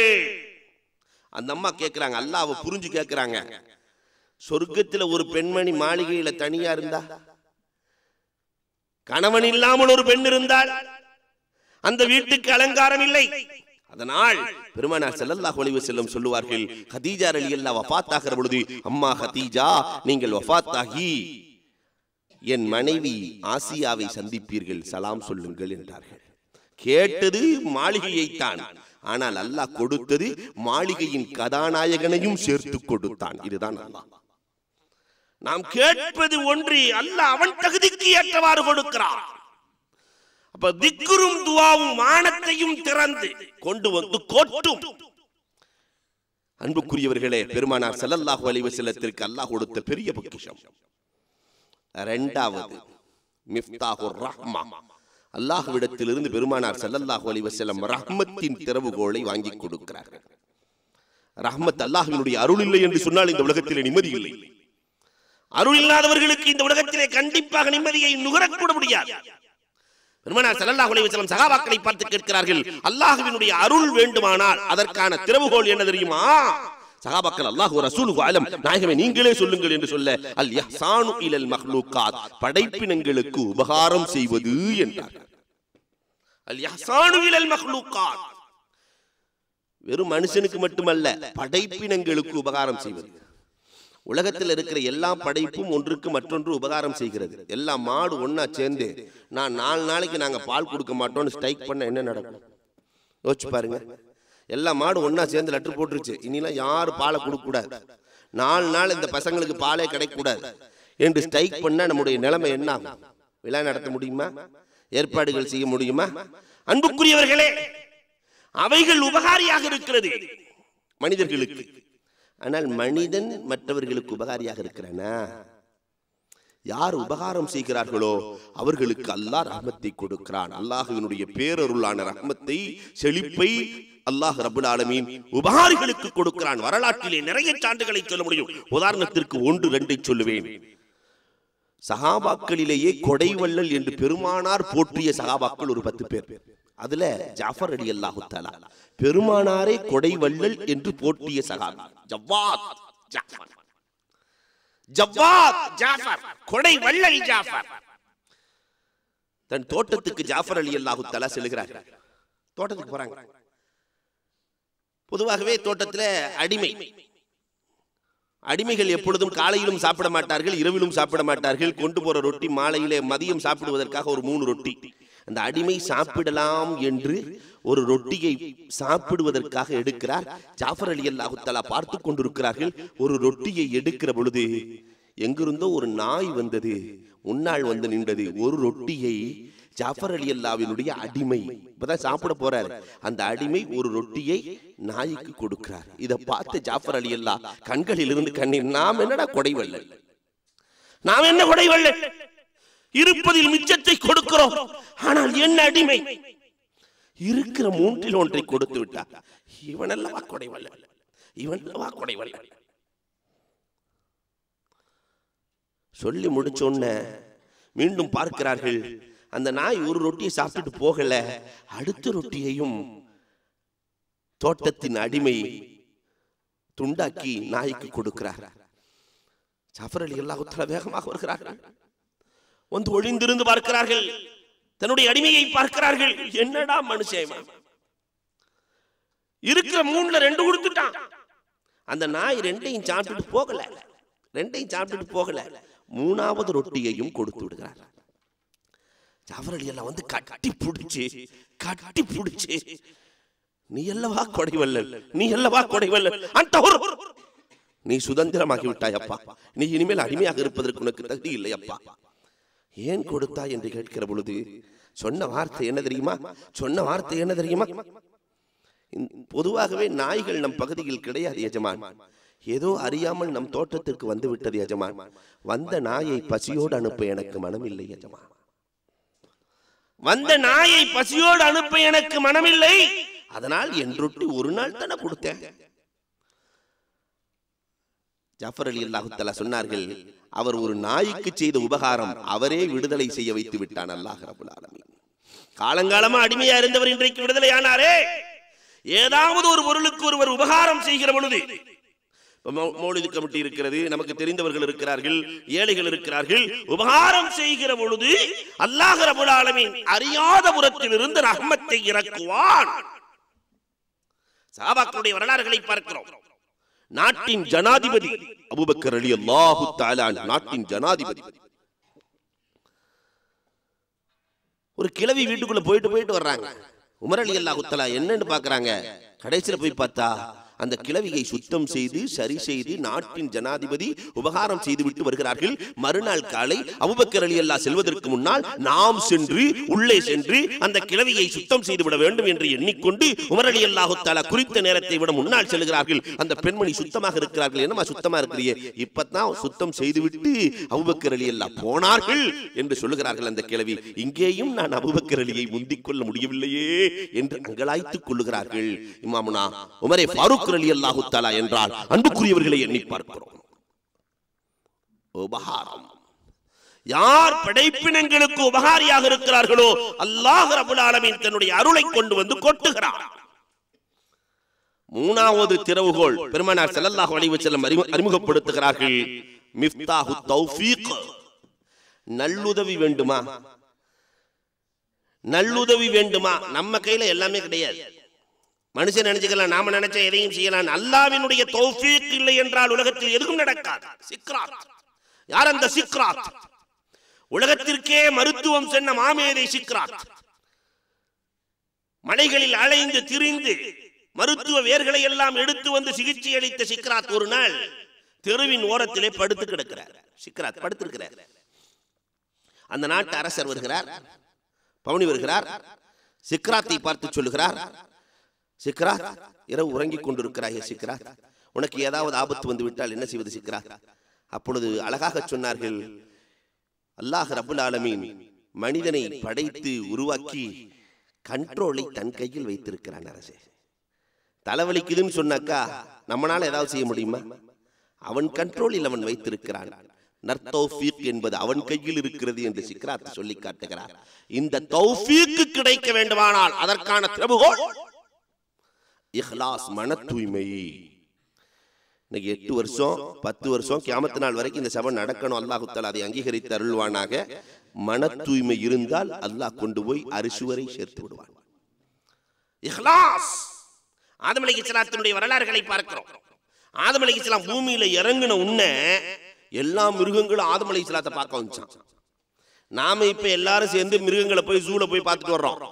அந்த அம்மா கேட்கிறாங்க, அல்லாஹ்வை புரிஞ்சு கேட்கிறாங்க, சொர்க்கத்தில் ஒரு பெண்மணி மாளிகையில தனியா இருந்தா, கணவன் இல்லாமல் ஒரு பெண் இருந்தால் அந்த வீட்டுக்கு அலங்காரம் இல்லை. அதனால் பெருமானார் ஸல்லல்லாஹு அலைஹி வஸல்லம் சொல்லுவார்கள், கதீஜா ரலியல்லாஹு வஃபாத் ஆகிற பொழுது, அம்மா கதீஜா நீங்கள் வஃபாத் ஆகி என் மனைவி ஆசியாவை சந்திப்பீர்கள், சலாம் சொல்லுங்கள் என்றார்கள். கேட்டது மாளிகையைத்தான், ஆனால் அல்லாஹ் கொடுத்தது மாளிகையின் கதாநாயகனையும் சேர்த்து கொடுத்தான். இதுதான் அல்லாஹ். நாம் கேட்பது ஒன்று, அல்லாஹ் அவன் தகுதிக்கு ஏற்றவாறு கொடுக்கிறான். அப்ப திக்ரும் துஆவும் வானத்தையும் திறந்து கொண்டு வந்து கொட்டும். அன்புக்குரியவர்களே, பெருமானார் ஸல்லல்லாஹு அலைஹி வஸல்லத்திற்கு அல்லாஹ் கொடுத்த பெரிய பொக்கிஷம். இரண்டாவது மிஃப்தாஹுர் ரஹ்மா, அல்லாஹ்விடத்திலிருந்து பெருமானார் ஸல்லல்லாஹு அலைஹி வஸல்லம் ரஹ்மத்தின் திறவுகோலை வாங்கி கொடுக்கிறார்கள். ரஹ்மத், அல்லாஹ்வினுடைய அருள் இல்லை என்று சொன்னால் இந்த உலகத்திலே நிம்மதி இல்லை. அருள் இல்லாதவர்களுக்கு இந்த உலகத்திலே கண்டிப்பாக நிம்மதியை நுகரக்கூட முடியாது. பெருமானார் ஸல்லல்லாஹு அலைஹி வஸல்லம் சஹாபாக்களை பார்த்து கேட்கிறார்கள், அல்லாஹ்வினுடைய அருள் வேண்டுமானால் அதற்கான திறவுகோல் என்ன தெரியுமா? சஹாபாக்கள் அல்லாஹு ரசூலுஹு அலம், நாயகமே நீங்களே சொல்லுங்கள் என்று சொல்ல, அல் இஹ்சானு இலல் மக்லூகாத், படைப்பினங்களுக்கு உபகாரம் செய்வது என்றார்கள். அல் இஹ்சானு இலல் மக்லூகாத், வெறும் மனுஷனுக்கு மட்டுமல்ல, படைப்பினங்களுக்கு உபகாரம் செய்வது. உலகத்தில் இருக்கிற எல்லா படைப்பும் ஒன்றுக்கு மற்றொன்று உபகாரம் செய்கிறது. எல்லா மாடு ஒன்னா சேர்ந்து நான் 4 நாளைக்கு நாங்க பால் கொடுக்க மாட்டோம்னு ஸ்ட்ரைக் பண்ண என்ன நடக்கும் யோசிச்சு பாருங்க. எல்லா மாடு ஒன்னா சேர்ந்து லெட்டர் போட்டுருச்சு, இனிலாம் யாரும் பாலை கொடுக்க கூடாது, 4 நாள் இந்த பசங்களுக்கு பாலே கிடைக்க கூடாது என்று ஸ்ட்ரைக் பண்ண நம்முடைய நிலைமை என்ன ஆகும்? விழா நடத்த முடியுமா? ஏற்பாடுகள் செய்ய முடியுமா? அன்புக்குரியவர்களே, அவைகள் உபகாரியாக இருக்கிறது மனிதர்களுக்கு. ஆனால் மனிதன் மற்றவர்களுக்கு உபகாரியாக இருக்கிறானா? யார் உபகாரம் செய்கிறார்களோ அவர்களுக்கு அல்லாஹ் ரஹ்மத்தை கொடுக்கிறான். அல்லாஹ்வினுடைய பேரருளான ரஹ்மத்தை, செழிப்பை அல்லாஹ் ரப்பல் ஆலமீன் உபகாரிகளுக்கு கொடுக்கிறான். வரலாற்றிலே நிறைய சான்றுகளை சொல்ல முடியும். உதாரணத்திற்கு 1-2 சொல்லுவேன். சஹாபாக்களிலேயே கொடைவள்ளல் என்று பெருமானார் போற்றிய சஹாபாக்கள் ஒரு 10 பேர். அதுல ஜாஃபர் ரலியல்லாஹு தஆலா பெருமானாரே கொடைவள்ளல் என்று போற்றிய சஹாபி. ஜவாத் ஜாஃபர், கொடைவள்ளல் ஜாஃபர். தன் தோட்டத்துக்கு ஜாஃபர் ரலியல்லாஹு தஆலா செல்கிறார். தோட்டத்துக்கு போறாங்க. பொதுவாகவே தோட்டத்துல அடிமைகள் எப்பொழுதும் காலையிலும் சாப்பிட மாட்டார்கள், இரவிலும் சாப்பிட மாட்டார்கள். கொண்டு போற ரொட்டி மாலையிலே மதியம் சாப்பிடுவதற்காக ஒரு 3 ரொட்டி. அந்த அடிமை சாப்பிடலாம் என்று ஒரு ரொட்டியை சாப்பிடுவதற்காக எடுக்கிறார். ஜாஃபர் ரலியல்லாஹு தஆலா பார்த்து கொண்டிருக்கிறார்கள். ஒரு ரொட்டியை எடுக்கிற பொழுது எங்கிருந்தோ ஒரு நாய் வந்தது, முன்னாள் வந்து நின்றது. ஒரு ரொட்டியை ஜாஃபர் ரலியல்லாஹுவினுடைய அடிமை இப்பதான் சாப்பிட போறாரு, அந்த அடிமை ஒரு ரொட்டியை நாய்க்கு கொடுக்கிறார். இதை பார்த்து ஜாஃபர் ரலியல்லாஹு கண்களில் இருந்து கண்ணீர், நாம் என்னடா கொடைவள்ளல், நாம் என்ன கொடைவள்ளல், இருப்பதில் மிச்சத்தை கொடுக்கிறோம், ஆனால் என்ன அடிமை, இருக்கிற மூன்றில் ஒன்றை கொடுத்து விட்டார். இவனல்லவா கொடைவல்லன், இவனல்லவா கொடைவல்லன். சொல்லி முடிச்சோன்ன மீண்டும் பார்க்கிறார்கள். அந்த நாய் ஒரு ரொட்டியை சாப்பிட்டுட்டு போகல, அடுத்த ரொட்டியையும் தோட்டத்தின் அடிமை துண்டாக்கி நாய்க்கு கொடுக்கிறார். ஜாஃபர் ரலியல்லாஹு தஆலா வேகமாக வருகிறார்கள். வந்து ஒளிந்திருந்து பார்க்கிறார்கள். தன்னுடைய அடிமையை பார்க்கிறார்கள். என்னடா மனுஷன், இருக்கிற மூணுல 2 கொடுத்துட்டான். அந்த நாய் 2ஐயும் சாப்பிட்டுட்டு போகல, 3வது ரொட்டியையும் கொடுத்து விடுகிறார். ஜாஃபர் ரலியல்லாஹு வந்து கட்டி பிடிச்சு நீ அல்லவா கொடைவல்லல், நீ சுதந்திரமாகி விட்டாய் அப்பா, நீ இனிமேல் அடிமையாக இருப்பதற்கு உனக்கு தகுதி இல்லை அப்பா, ஏன் கொடுத்தா என்று கேட்கிற பொழுது சொன்ன வார்த்தை என்ன தெரியுமா? பொதுவாகவே நாய்கள் நம் பகுதியில் கிடையாது எஜமான், ஏதோ அறியாமல் நம் தோட்டத்திற்கு வந்து விட்டது எஜமான், வந்த நாயை பசியோடு அனுப்ப எனக்கு மனமில்லை எஜமான், அதனால் என் ரொட்டி ஒரு நாள் தானே கொடுத்தேன். ஜாஃபர் ரலியல்லாஹு தஆலா சொன்னார்கள், அவர் ஒரு நாய்க்கு செய்த உபகாரம் அவரே விடுதலை செய்ய வைத்து விட்டான் அல்லாஹ் ரப்பல் ஆலமீன். காலங்காலமா அடிமையா இருந்தவர் இன்றைக்கு விடுதலை ஆனாரே. ஏதாவது ஒரு பொருளுக்கு ஒருவர் உபகாரம் செய்கிற பொழுது, மௌலிது கமிட்டி இருக்கிறது, நமக்கு தெரிந்தவர்கள் இருக்கிறார்கள், ஏழைகள் இருக்கிறார்கள், உபகாரம் செய்கிற பொழுது அல்லாஹ் ரப்பல் ஆலமீன் அறியாத புறத்தில் இருந்து ரஹ்மத்தை இறக்குவான். சஹாபாக்களுடைய வரலாறுகளை பார்க்கிறோம். நாட்டின் ஜனாதிபதி அபூபக்கர் ரலியல்லாஹு தஆலா, நாட்டின் ஜனாதிபதி, ஒரு கிழவி வீட்டுக்குள்ள போயிட்டு வர்றாங்க. உமர் ரலியல்லாஹு தஆலா என்னன்னு பாக்குறாங்க. கடைசியில போய் பார்த்தா அந்த கிழவியை சுத்தம் செய்து சரி செய்து நாட்டின் ஜனாதிபதி உபகாரம் செய்து விட்டு வருகிறார்கள். மறுநாள் காலை அபூபக்கர் ரலியல்லாஹு செல்வதற்கு முன்னால் நாம் உள்ளே சென்று அந்த கிழவியை சுத்தம் செய்து விட வேண்டும் என்று எண்ணிக்கொண்டு உமர் ரலியல்லாஹு தஆலா குறித்த நேரத்தை விட முன்னால் செல்கிறார்கள். அந்த பெண்மணி சுத்தமாக இருக்கிறார்கள். என்னமா சுத்தமா இருக்கிறீங்க? இப்பதான் சுத்தம் செய்துவிட்டு அபூபக்கர் ரலியல்லாஹு போனார்கள் என்று சொல்லுகிறார்கள். அந்த கிழவி, இங்கேயும் நான் அபூபக்கர் ரலியை முந்திக் கொள்ள முடியவில்லையே என்று அங்கலாய்த்துக் கொள்ளுகிறார்கள். இமாமுனா உமரே ஃபாரூக் ரலியல்லாஹு தஆலா என்றால் அன்புக்குரியவர்களை எண்ணி பார்க்கிறோம். உபகாரம், யார் படைப்பினங்களுக்கு உபகாரியாக இருக்கிறார்களோ அல்லாஹ் ரப்பல் ஆலமீன் தன்னுடைய அருளை கொண்டு வந்து கொட்டுகிறார். 3வது திறவுகோல் பெருமானார் ஸல்லல்லாஹு அலைஹி வஸல்லம் அறிமுகப்படுத்துகிறார்கள். மிஃப்தாஹு தௌஃபீக். நல்லுதவி வேண்டுமா? நம்ம கையில எல்லாமே கிடையாது. மனுஷன் நினைச்சுக்கலாம், நாம நினைச்ச எதையும் செய்யலாம். அல்லாஹ்வினுடைய தௌஃபீக் இல்லை என்றால் உலகத்தில் எதுவும் நடக்காது. சிக்ராத். யார் அந்த சிக்ராத்? உலகத்திற்கே மருத்துவம் சொன்ன மாமேதை சிக்ராத். மலைகளில் அலைந்து திரிந்து மருத்துவ வேர்களை எல்லாம் எடுத்து வந்து சிகிச்சை அளித்த சிக்ராத் ஒரு நாள் தெருவின் ஓரத்திலே படுத்து கிடக்கிறார். சிக்ராத் படுத்திருக்கிறார். அந்த நாட்டு அரசர் வருகிறார், பவுனி வருகிறார். சிக்ராத்தை பார்த்து சொல்லுகிறார், சிக்ராத், இரவு உறங்கிக் கொண்டிருக்கிறாய் சிக்ராத், உனக்கு ஏதாவது ஆபத்து வந்து விட்டால் என்ன செய்வது சிக்ராத்? அப்பொழுது அழகாக சொன்னார்கள், அல்லாஹ் ரப்பல் ஆலமீன் மனிதனை படைத்து உருவாக்கி கண்ட்ரோலை தன் கையில் வைத்திருக்கிறான். அரசே, தலைவலிக்குதுன்னு சொன்னாக்கா நம்மளால ஏதாவது செய்ய முடியுமா? அவன் கண்ட்ரோலில் அவன் வைத்திருக்கிறான். நற்தௌஃபீக் என்பது அவன் கையில் இருக்கிறது என்று சிக்ராத் சொல்லி காட்டுகிறார். இந்த தௌஃபீக் கிடைக்க வேண்டுமானால் அதற்கான திறவுகோல் இஹ்லாஸ், மன தூய்மை. இன்னைக்கு 8 வருஷம் 10 வருஷம் கியாமத் நாள் வரைக்கும் இந்த சபை நடக்கணும். அல்லாஹ் தஆலா அதை அங்கீகரித்து அருள்வானாக. மன தூய்மை இருந்தால் அல்லாஹ் கொண்டு போய் அரிசி வரை சேர்த்து விடுவான். இஹ்லாஸ். ஆதம் அலைஹிஸ்ஸலாத்தினுடைய வரலாறுகளை பார்க்கிறோம். ஆதம் அலைஹிஸ்ஸலாம் பூமியில இறங்கின உடனே எல்லா மிருகங்களும் ஆதம் அலைஹிஸ்ஸலாத்தை பார்க்க வந்துச்சான். நாம இப்ப எல்லாரும் சேர்ந்து மிருகங்களை போய் ஜூல போய் பார்த்துட்டு வர்றோம்.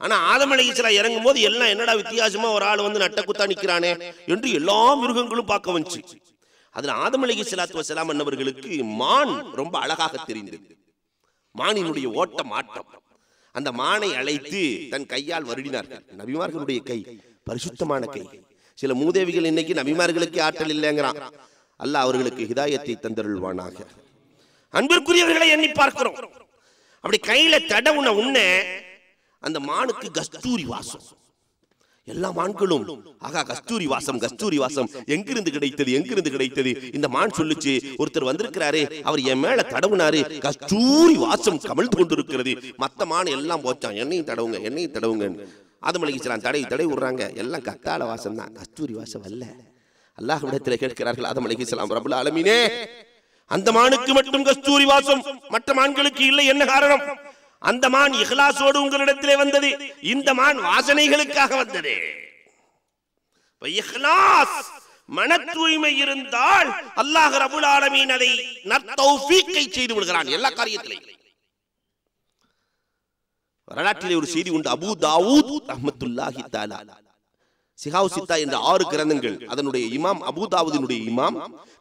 ஆனா ஆதம் அலைஹிஸ்ஸலாம் இறங்கும் போது எல்லாம் என்னடா வித்தியாசமா ஒரு ஆள் வந்து நட்ட குத்தா நிக்கிறானே என்று எல்லா மிருகங்களும் பார்க்க வந்துச்சு. அதுல ஆதம் அலைஹிஸ்ஸலாத்து வஸலாம் அன்னவர்களுக்கு மான் ரொம்ப அழகாக தெரிந்தது. மானினுடைய ஓட்டம் ஆட்டம். அந்த மானை அழைத்து தன் கையால் வருடினார்கள். நபிமார்களுடைய கை பரிசுத்தமான கை. சில மூதேவிகள் இன்னைக்கு நபிமார்களுக்கு ஆற்றல் இல்லைங்கிறான். அல்லாஹ் அவர்களுக்கு ஹிதாயத்தை தந்தருள்வானாக. அன்பிற்குரியவர்களை எண்ணி பார்க்கிறோம். அப்படி கையில தடவுன உன்ன அந்த மானுக்கு கஸ்தூரி வாசம். எல்லா மான்களும் ஆகா கஸ்தூரி வாசம், கஸ்தூரி வாசம் எங்கிருந்து கிடைத்தது, எங்கிருந்து கிடைத்தது? இந்த மான் சொல்லுச்சு, ஒருத்தர் வந்திருக்கிறாரே, அவர் என் மேல தடவுனாரு, கஸ்தூரி வாசம் கமழ்ந்து கொண்டிருக்கிறது. மத்த மான் எல்லாம் போச்சான், என்னையும் தடவுங்க, என்னையும் தடவுங்க. ஆதம் அலைஹிஸ்ஸலாம் தடவி விடுறாங்க, எல்லாம் கத்தாழ வாசம் தான், கஸ்தூரி வாசம் அல்ல. அல்லாஹ்விடத்தில் கேட்கிறார்கள், ஆதம் அலைஹிஸ்ஸலாம், ரப்பல் ஆலமீனே, அந்த மானுக்கு மட்டும் கஸ்தூரி வாசம், மற்ற மான்களுக்கு இல்லை, என்ன காரணம்? அந்த மான் இஹ்லாஸோடு உங்களிடத்திலே வந்தது, இந்த மான் வாசனைகளுக்காக வந்தது. இஹ்லாஸ் மன தூய்மை இருந்தால் அல்லாஹ் ரப்பல் ஆலமீன் அதை நத்தௌஃபீக்கை செய்து விடுகிறான் எல்லா காரியத்திலும். வரலாற்றிலே ஒரு செய்தி உண்டு. அபூ தாவூத் ரஹ்மத்துல்லாஹி தஆலா சிஹாவு சித்தா என்ற 6 கிரந்தங்கள், அதனுடைய இமாம் அபூ தாவூதினுடைய இமாம்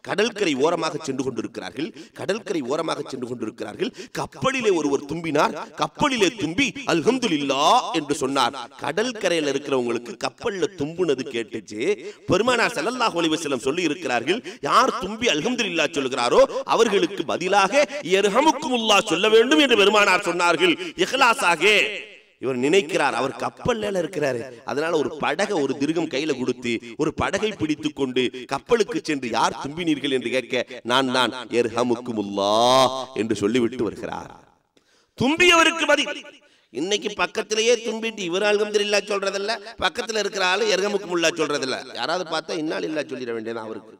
கடற்கரை ஓரமாக சென்று கொண்டிருக்கிறார்கள். கடற்கரை ஓரமாக சென்று கொண்டிருக்கிறார்கள். கப்பலிலே ஒருவர் தும்பினார். கப்பலிலே தும்பி அல்ஹம்துலில்லாஹ் என்று சொன்னார். கடற்கரையில் இருக்கிறவங்களுக்கு கப்பல்ல தும்புனது கேட்டுச்சு. பெருமானார் ஸல்லல்லாஹு அலைஹி வஸல்லம் சொல்லி இருக்கிறார்கள், யார் தும்பி அல்ஹம்துலில்லாஹ் சொல்கிறாரோ அவர்களுக்கு பதிலாக யர்ஹமுக்குமுல்லாஹ் சொல்ல வேண்டும் என்று பெருமானார் சொன்னார்கள். இஹ்லாஸாக இவர் நினைக்கிறார், அவர் கப்பல்ல இருக்கிறாரு, அதனால ஒரு படகை ஒரு திருகம் கையில கொடுத்து ஒரு படகை பிடித்துக் கொண்டு கப்பலுக்கு சென்று யார் தும்பினீர்கள் என்று கேட்க, நான் தான் யர்ஹமுக்குமுல்லாஹ் என்று சொல்லிவிட்டு வருகிறார். தும்பியவருக்கு பதில். இன்னைக்கு பக்கத்திலேயே தும்பிட்டு இவர் அல்ஹம்துலில்லாஹ் சொல்றதில்ல, பக்கத்துல இருக்கிற ஆளு யர்ஹமுக்குமுல்லாஹ் சொல்றதில்ல. யாராவது பார்த்தா இன்னால் இல்லா சொல்லிட வேண்டியது அவருக்கு.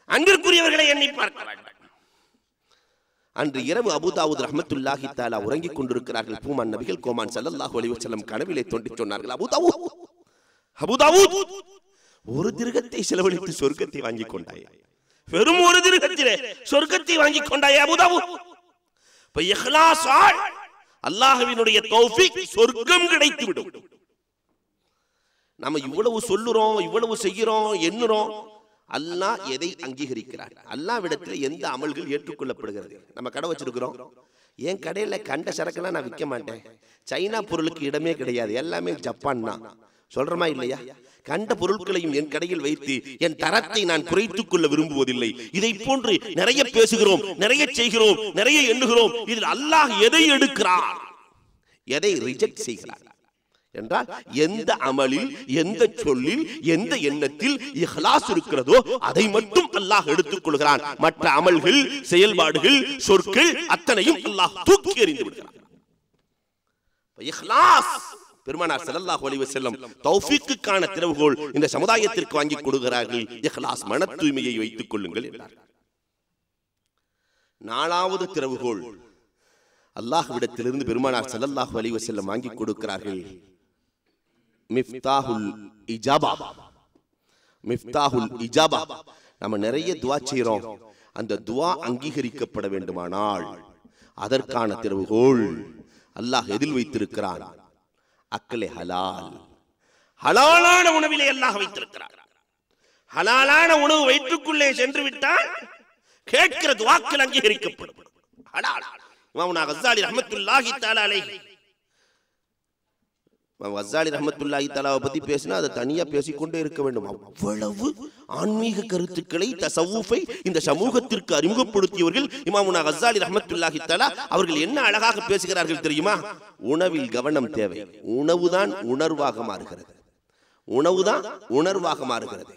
அன்பிற்குரியவர்களை எண்ணி பார்க்க வேண்டும். அன்று இரவு அபூ தாவூத் ரஹ்மத்துல்லாஹி தஆலா உறங்கிக் கொண்டிருக்கிறார்கள். பூமான் நபிகள் கோமான் ஸல்லல்லாஹு அலைஹி வஸல்லம் கனவிலே தோன்றி சொன்னார்கள், அபூ தாவூத், அபூ தாவூத், ஒரு திருகத்தை செலவழித்து சொர்க்கத்தை வாங்கிக் கொண்டாய், வெறும் ஒரு திருகத்திலே சொர்க்கத்தை வாங்கிக் கொண்டாய் அபூ தாவூத். இப்ப இஹ்லாஸால் அல்லாஹ்வினுடைய தௌஃபீக், சொர்க்கம் கிடைத்து விடும். நம்ம இவ்வளவு சொல்லுறோம், இவ்வளவு செய்கிறோம், எண்ணுறோம், அல்லாஹ் எதை அங்கீகரிக்கிறார்? அல்லாஹ்விடத்தில் எந்த அமல்கள் ஏற்றுக்கொள்ளப்படுகிறது? நம்ம கடை வச்சிருக்கிறோம், என் கடையில கண்ட சரக்குலாம் நான் விற்க மாட்டேன், சைனா பொருளுக்கு இடமே கிடையாது, எல்லாமே ஜப்பான் தான் சொல்றமா இல்லையா? கண்ட பொருட்களையும் என் கடையில் வைத்து என் தரத்தை நான் குறைத்துக் கொள்ள விரும்புவதில்லை. இதை போன்று நிறைய பேசுகிறோம், நிறைய செய்கிறோம், நிறைய எண்ணுகிறோம். இதில் அல்லாஹ் எதை எடுக்கிறார், எதை ரிஜெக்ட் செய்கிறார் என்றால், எந்த அமலில், எந்த சொல்லில், எந்த எண்ணத்தில் இஹ்லாஸ் இருக்கிறதோ அதை மட்டும் அல்லாஹ் எடுத்துக் கொள்கிறான். மற்ற அமல்கள், செயல்பாடுகள், சொற்கள் அத்தனையும் அல்லாஹ் தூக்கி எறிந்து விடுகிறான். இஹ்லாஸ் பெருமானார் ஸல்லல்லாஹு அலைஹி வஸல்லம் தௌஃபீக்குக்கான திறவுகோல் இந்த சமுதாயத்திற்கு வாங்கி கொடுக்கிறார்கள். இஹ்லாஸ், மன தூய்மையை வைத்துக் கொள்ளுங்கள் என்றார். 4வது திறவுகோல் அல்லாஹ்விடத்திலிருந்து பெருமானார் ஸல்லல்லாஹு அலைஹி வஸல்லம் வாங்கி கொடுக்கிறார்கள். மிஃப்தாஹுல் இஜாபா. மிஃப்தாஹுல் இஜாபா. நம்ம நிறைய துஆ செய்றோம், அந்த துஆ அங்கீகரிக்கப்பட வேண்டுமானால் அதற்கான திறவுகோல் அல்லாஹ் எதில் வைத்திருக்கிறான்? அக்லே ஹலால். ஹலாலான உணவிலே அல்லாஹ் வைத்திருக்கிறார். ஹலாலான உணவு வயிற்றுக்குள்ளே சென்று விட்டால் கேட்கிற துஆக்கள் அங்கீகரிக்கப்படும். ஹலால். இமாம் கஸ்ஸாலி ரஹ்மத்துல்லாஹி தஆலா அலைஹி, கஸ்ஸாலி ரஹ்மத்துல்லாஹி தஆலாவை பத்தி பேசினா அதை தனியா பேசிக்கொண்டே இருக்க வேண்டும். அவ்வளவு ஆன்மீக கருத்துக்களை, தஸவ்வுஃபை இந்த சமூகத்திற்கு அறிமுகப்படுத்தியவர்கள் இமாம் கஸ்ஸாலி ரஹ்மத்துல்லாஹி தஆலா. அவர்கள் என்ன அழகாக பேசுகிறார்கள் தெரியுமா? உணவில் கவனம் தேவை. உணவுதான் உணர்வாக மாறுகிறது. உணவுதான் உணர்வாக மாறுகிறது.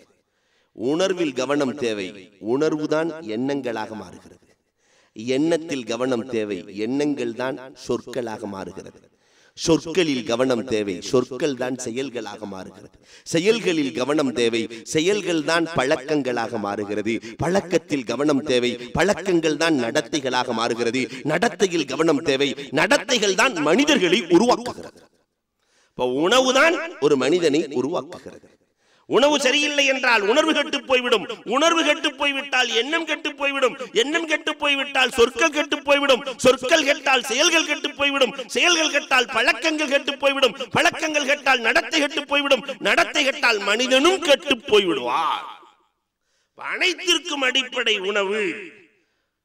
உணர்வில் கவனம் தேவை. உணர்வுதான் எண்ணங்களாக மாறுகிறது. எண்ணத்தில் கவனம் தேவை. எண்ணங்கள் தான் சொற்களாக மாறுகிறது. சொற்களில் கவனம் தேவை. சொற்கள் தான் செயல்களாக மாறுகிறது. செயல்களில் கவனம் தேவை. செயல்கள் தான் பழக்கங்களாக மாறுகிறது. பழக்கத்தில் கவனம் தேவை. பழக்கங்கள் தான் நடத்தைகளாக மாறுகிறது. நடத்தையில் கவனம் தேவை. நடத்தைகள் தான் மனிதர்களை உருவாக்குகிறது. இப்ப உணவுதான் ஒரு மனிதனை உருவாக்குகிறது. உணவு சரியில்லை என்றால் உணர்வு கெட்டு போய்விடும். உணர்வு கெட்டு போய்விட்டால் எண்ணம் கெட்டு போய்விடும். எண்ணம் கெட்டு போய்விட்டால் சொற்கள் கெட்டு போய்விடும். சொற்கள் கெட்டால் செயல்கள் கெட்டு போய்விடும். செயல்கள் கெட்டால் பழக்கங்கள் கெட்டு போய்விடும். பழக்கங்கள் கெட்டால் நடத்தை கெட்டு போய்விடும். நடத்தை கெட்டால் மனிதனும் கெட்டு போய்விடுவார். அனைத்திற்கும் அடிப்படை உணவு.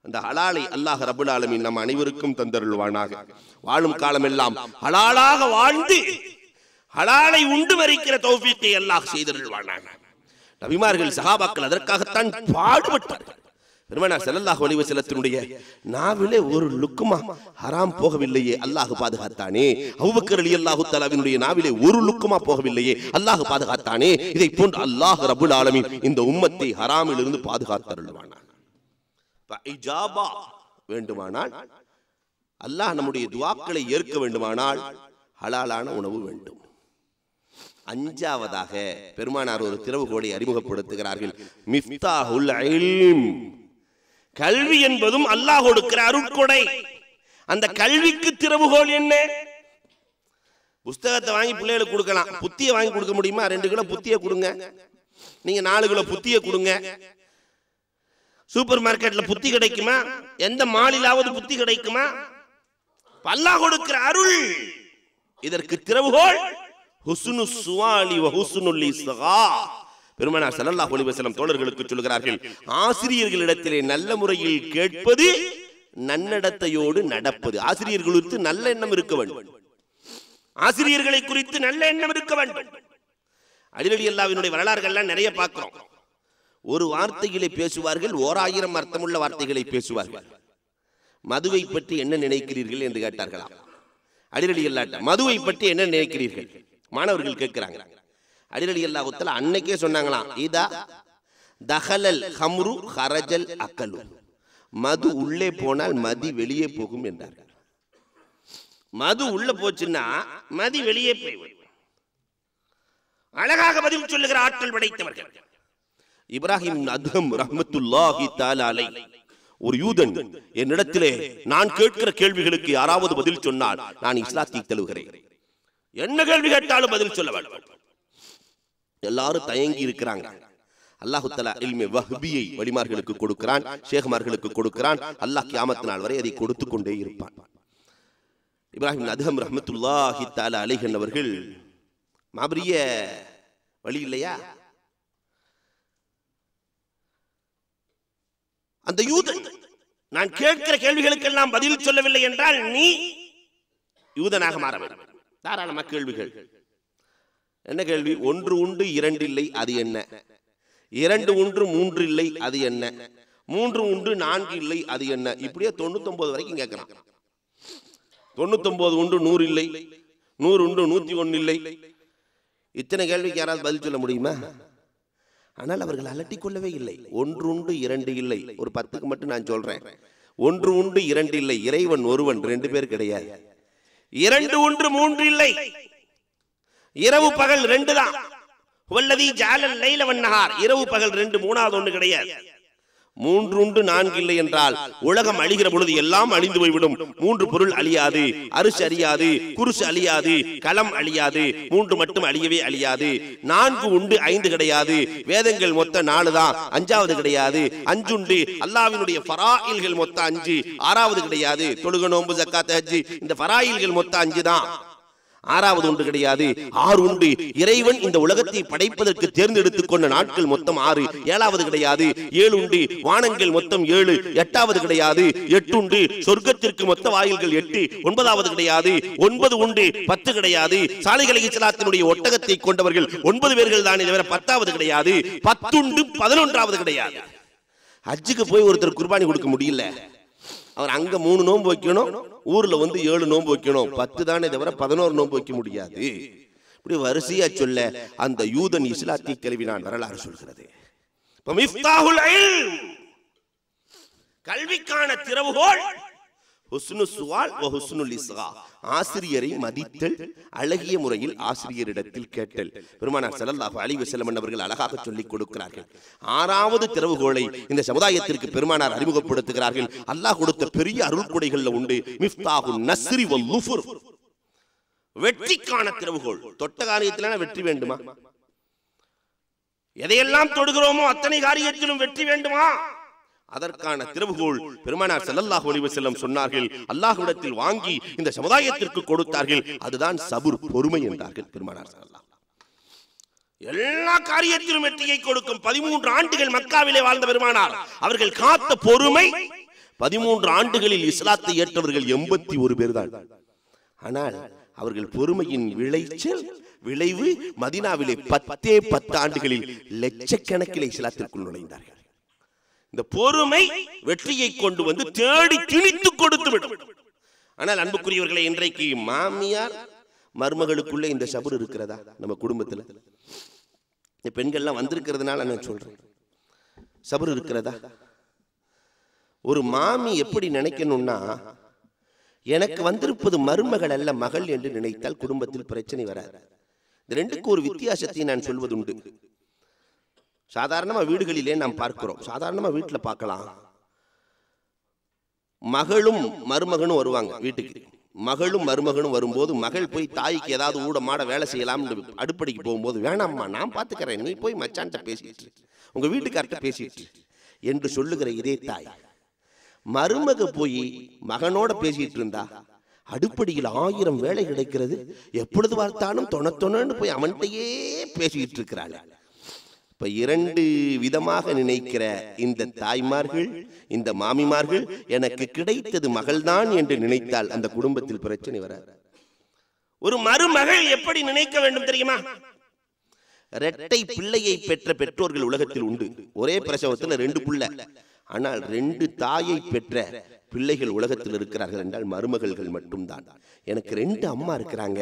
அந்த ஹலாலை அல்லாஹ் ரப்பல் ஆலமீன் நம் அனைவருக்கும் தந்தருள்வானாக. வாழும் காலமெல்லாம் ஹலாலாக வாழ்ந்து ஹலாலை உண்டு மரிக்கிற தௌஃபீக்கை அல்லாஹ் செய்தருள்வானாக. நபிமார்கள், சஹாபாக்கள் அதற்காகத்தான் பாடுபட்டார்கள். பெருமானார் ஸல்லல்லாஹு அலைஹி வஸல்லத்தினுடைய நாவிலே ஒரு லுக்மா ஹராம் போகவில்லையே, அல்லாஹ் பாதுகாத்தானே. அபூபக்கர் ரலியல்லாஹு தஆலாவினுடைய நாவிலே ஒரு லுக்மா போகவில்லையே, அல்லாஹ் பாதுகாத்தானே. இதை போன்று அல்லாஹ் ரப்புல் ஆலமீன் இந்த உம்மத்தை ஹராமில் இருந்து பாதுகாத்தருள்வானான். இஜாபா வேண்டுமானால், அல்லாஹ் நம்முடைய துஆக்களை ஏற்க வேண்டுமானால் ஹலாலான உணவு வேண்டும். அஞ்சாவதாக பெருமானார் ஒரு திறவுகோலை அறிமுகப்படுத்துகிறார்கள். மிஃப்தாஹுல் இல்ம், கல்வி என்பதும் அல்லாஹ் கொடுக்கிற அருட்கொடை. அந்த கல்விக்கு திறவுகோல் என்ன? புத்தகத்தை வாங்கி பிள்ளைகளுக்கு கொடுக்கலாம், புத்தியை வாங்கி கொடுக்க முடியுமா? 2 கிலோ புத்தியை கொடுங்க, நீங்க 4 கிலோ புத்தியை கொடுங்க. சூப்பர் மார்க்கெட்ல புத்தி கிடைக்குமா? எந்த மாலிலாவது புத்தி கிடைக்குமா? அல்லாஹ் கொடுக்கிற அருள். இதற்கு திறவுகோல் ஹுஸ்னு சுவாலி வ ஹுஸ்னுல் இஸ்கா. பெருமானார் ஸல்லல்லாஹு அலைஹி வஸல்லம் தோழர்களுக்கு சொல்கிறார்கள், ஆசிரியர்களிடத்திலே நல்ல முறையில் கேட்பது, நன்னடத்தையோடு நடப்பது. ஆசிரியர்கள் குறித்து நல்ல எண்ணம் இருக்க வேண்டும். ஆசிரியர்களை குறித்து நல்ல எண்ணம் இருக்க வேண்டும். அலி ரலியல்லாஹுவினுடைய வரலாறுகள்லாம் நிறைய பார்க்கிறோம். ஒரு வார்த்தைகளை பேசுவார்கள், 1000 அர்த்தமுள்ள வார்த்தைகளை பேசுவார்கள். மதுவை பற்றி என்ன நினைக்கிறீர்கள் என்று கேட்டார்களாம் அலி ரலியல்லாஹு. மதுவை பற்றி என்ன நினைக்கிறீர்கள் மாணவர்கள் கேட்கிறாங்க. அலி ரலியல்லாஹு தஆலா அன்னைக்கே சொன்னாங்களாம், இதா தஹலல் ஹம்ரு ஹரஜல் அக்கலு, மது உள்ளே போனால் மதி வெளியே போகும் என்றார்கள். மது உள்ள போச்சுன்னா மதி வெளியே போய்விடும். அழகாக பதில் சொல்லுகிற ஆற்றல் படைத்தவர்கள். இப்ராஹிம் அத்ஹம் ரஹ்மத்துல்லாஹி தஆலா அலைஹி, ஒரு யூதன் என்னிடத்திலே நான் கேட்கிற கேள்விகளுக்கு யாராவது பதில் சொன்னால் நான் இஸ்லாத்தை தழுவுகிறேன். என்ன கேள்வி கேட்டாலும் பதில் சொல்ல வேண்டும். எல்லாரும் தயங்கி இருக்கிறாங்க. அல்லாஹ் தஆலா இல்மே வஹ்பியை வலிமார்களுக்கு கொடுக்கிறான், ஷேக்மார்களுக்கு கொடுக்கிறான். அல்லாஹ் கியாமத் நாள் வரை அதை கொடுத்து கொண்டே இருப்பான். இப்ராஹிம் அத்ஹம் ரஹ்மத்துல்லாஹி தஆலா அலைஹி அவர்கள் மாபரிய வழி இல்லையா? அந்த யூதன் நான் கேட்கிற கேள்விகளுக்கெல்லாம் பதில் சொல்லவில்லை என்றால் நீ யூதனாக மாற வேண்டும். தாராளமாக கேள்விகள். என்ன கேள்வி? 1 உண்டு 2 இல்லை, அது என்ன? 2 உண்டு 3 இல்லை, அது என்ன? 3 உண்டு 4 இல்லை, அது என்ன? இப்படியே 99 வரைக்கும் கேட்கிறான். 99 உண்டு 100 இல்லை, 100 உண்டு 101 இல்லை. இத்தனை கேள்விக்கு யாராவது பதில் சொல்ல முடியுமா? ஆனால் அவர்கள் அலட்டிக் கொள்ளவே இல்லை. 1 உண்டு 2 இல்லை. ஒரு 10க்கு மட்டும் நான் சொல்றேன். 1 உண்டு 2 இல்லை, இறைவன் ஒருவன், 2 பேர் கிடையாது. 2 உண்டு 3 இல்லை, இரவு பகல் 2 தான். வல்லதி ஜஅலல் லைல வன்னஹார், இரவு பகல் 2, மூணாவது ஒன்று கிடையாது. 3 உண்டு 4 இல்லை என்றால் உலகம் அழிகிற பொழுது எல்லாம் அழிந்து போய்விடும். 3 பொருள் அழியாது, அரிசி அழியாது, குருசு அழியாது, களம் அழியாது, 3 மட்டும் அழியவே அழியாது. 4 உண்டு 5 கிடையாது. வேதங்கள் மொத்தம் 4 தான், 5வது கிடையாது. 5 உண்டு அல்லாஹ்வினுடைய ஃபராயில்கள் மொத்தம் 5, 6வது கிடையாது. தொழுகை, நோன்பு, ஜக்காத், ஹஜ், இந்த ஃபராயில்கள் மொத்தம் 5 தான், 6வது ஒன்று கிடையாது. 6 உண்டு இறைவன் இந்த உலகத்தை படைப்பதற்கு தேர்ந்தெடுத்துக் கொண்ட நாட்கள் மொத்தம் 6, 7வது கிடையாது. 7 உண்டு வானங்கள் மொத்தம் 7, 8வது கிடையாது. 8 உண்டு சொர்க்கத்திற்கு மொத்த வாயில்கள் 8, 9வது கிடையாது. 9 உண்டு 10 கிடையாது. சாலிஹ் அலைஹிஸ்ஸலாத்தினுடைய ஒட்டகத்தை கொண்டவர்கள் 9 பேர்கள் தான், தவிர 10வது கிடையாது. 10 உண்டு 11வது கிடையாது. ஹஜ்ஜுக்கு போய் ஒருத்தர் குர்பானி கொடுக்க முடியல, அவர் அங்க 3 நோன்பு வைக்கணும், ஊர்ல வந்து 7 நோன்பு வைக்கணும். 10 தானே தவிர 11 நோன்பு வைக்க முடியாது. இப்படி வரிசையா சொல்ல அந்த யூதன் இஸ்லாத்தை தழுவினான். வரலாறு சொல்கிறது. கல்விக்கான திறவுகோல் ஹுஸ்னு சுவால் வ ஹுஸ்னுல் இஸ்கா, ஆசிரியரை மதித்தல், அழகிய முறையில் ஆசிரியரிடத்தில் கேட்டல். பெருமானார் ஸல்லல்லாஹு அலைஹி வஸல்லம் அவர்கள் அழகாக சொல்லிக் கொடுக்கிறார்கள். 6வது திறவுகோலை இந்த சமுதாயத்திற்கு பெருமானார் அறிமுகப்படுத்துகிறார்கள். அல்லாஹ் கொடுத்த பெரிய அருள் கொடைகள்ல உண்டு மிஃப்தாஹுன் நஸ்ரி வல் லுஃபுர், வெற்றிக்கான திறவுகோல். தொட்ட காரியத்திலான வெற்றி வேண்டுமா? எதையெல்லாம் தொடுகிறோமோ அத்தனை காரியத்திலும் வெற்றி வேண்டுமா? அதற்கான திறவுகோல் பெருமானார் ஸல்லல்லாஹு அலைஹி வஸல்லம் சொன்னார்கள். அல்லாஹ்விடத்தில் வாங்கி இந்த சமுதாயத்திற்கு கொடுத்தார்கள். அதுதான் சபுர், பொறுமை என்றார்கள் பெருமானார் ஸல்லல்லாஹு. எல்லா காரியத்திலும் வெற்றியை கொடுக்கும் 13 ஆண்டுகள் மக்காவிலே வாழ்ந்த பெருமானார் அவர்கள் காத்த பொறுமை. 13 ஆண்டுகளில் இஸ்லாத்தை ஏற்றவர்கள் 81 பேர் தான். ஆனால் அவர்கள் பொறுமையின் விளைவு மதீனாவிலே 10 ஆண்டுகளில் லட்சக்கணக்கில் இஸ்லாத்திற்குள் நுழைந்தார்கள். இந்த பொறுமை வெற்றியை கொண்டு வந்து தேடி திணித்து கொடுத்து விடும். ஆனால் அன்புக்குரியவர்களை, இன்றைக்கு மாமியார் மருமகளுக்குள்ள இந்த சபர் இருக்கிறதா? நம்ம குடும்பத்தில் இந்த பெண்கள்லாம் வந்திருக்கிறதுனால நான் சொல்றேன், சபர் இருக்கிறதா? ஒரு மாமி எப்படி நினைக்கணும்னா, எனக்கு வந்திருப்பது மருமகள் அல்ல மகள் என்று நினைத்தால் குடும்பத்தில் பிரச்சனை வராது. இந்த ரெண்டுக்கு ஒரு வித்தியாசத்தை நான் சொல்வதுண்டு. சாதாரணமா வீடுகளிலே நாம் பார்க்கிறோம், சாதாரணமா வீட்டில் பார்க்கலாம், மகளும் மருமகனும் வருவாங்க வீட்டுக்கு. மகளும் மருமகனும் வரும்போது மகள் போய் தாய்க்கு ஏதாவது ஊட மாட வேலை செய்யலாம் அடுப்படிக்கு போகும்போது, வேணாம்மா நான் பார்த்துக்கிறேன், நீ போய் மச்சான்ட்ட பேசிட்டு உங்க வீட்டுக்கார்ட்ட பேசிட்டு என்று சொல்லுகிற இதே தாய் மருமக போய் மகனோட பேசிட்டு இருந்தா அடுப்படியில் 1000 வேலை கிடைக்கிறது. எப்பொழுது பார்த்தாலும் தொணத்தொன்னு போய் அவன்கிட்டயே பேசிட்டு இருக்கிறாள். இப்ப 2 விதமாக நினைக்கிற இந்த தாய்மார்கள், இந்த மாமிமார்கள், எனக்கு கிடைத்தது மகள்தான் என்று நினைத்தால் அந்த குடும்பத்தில் பிரச்சனை வராது. ஒரு மருமகள் எப்படி நினைக்க வேண்டும் தெரியுமா? இரட்டை பிள்ளையை பெற்ற பெற்றோர்கள் உலகத்தில் உண்டு. ஒரே பிரசவத்தில் 2 பிள்ளை, ஆனால் 2 தாயை பெற்ற பிள்ளைகள் உலகத்தில் இருக்கிறார்கள் என்றால் மருமகள்கள் மட்டும்தான். எனக்கு 2 அம்மா இருக்கிறாங்க,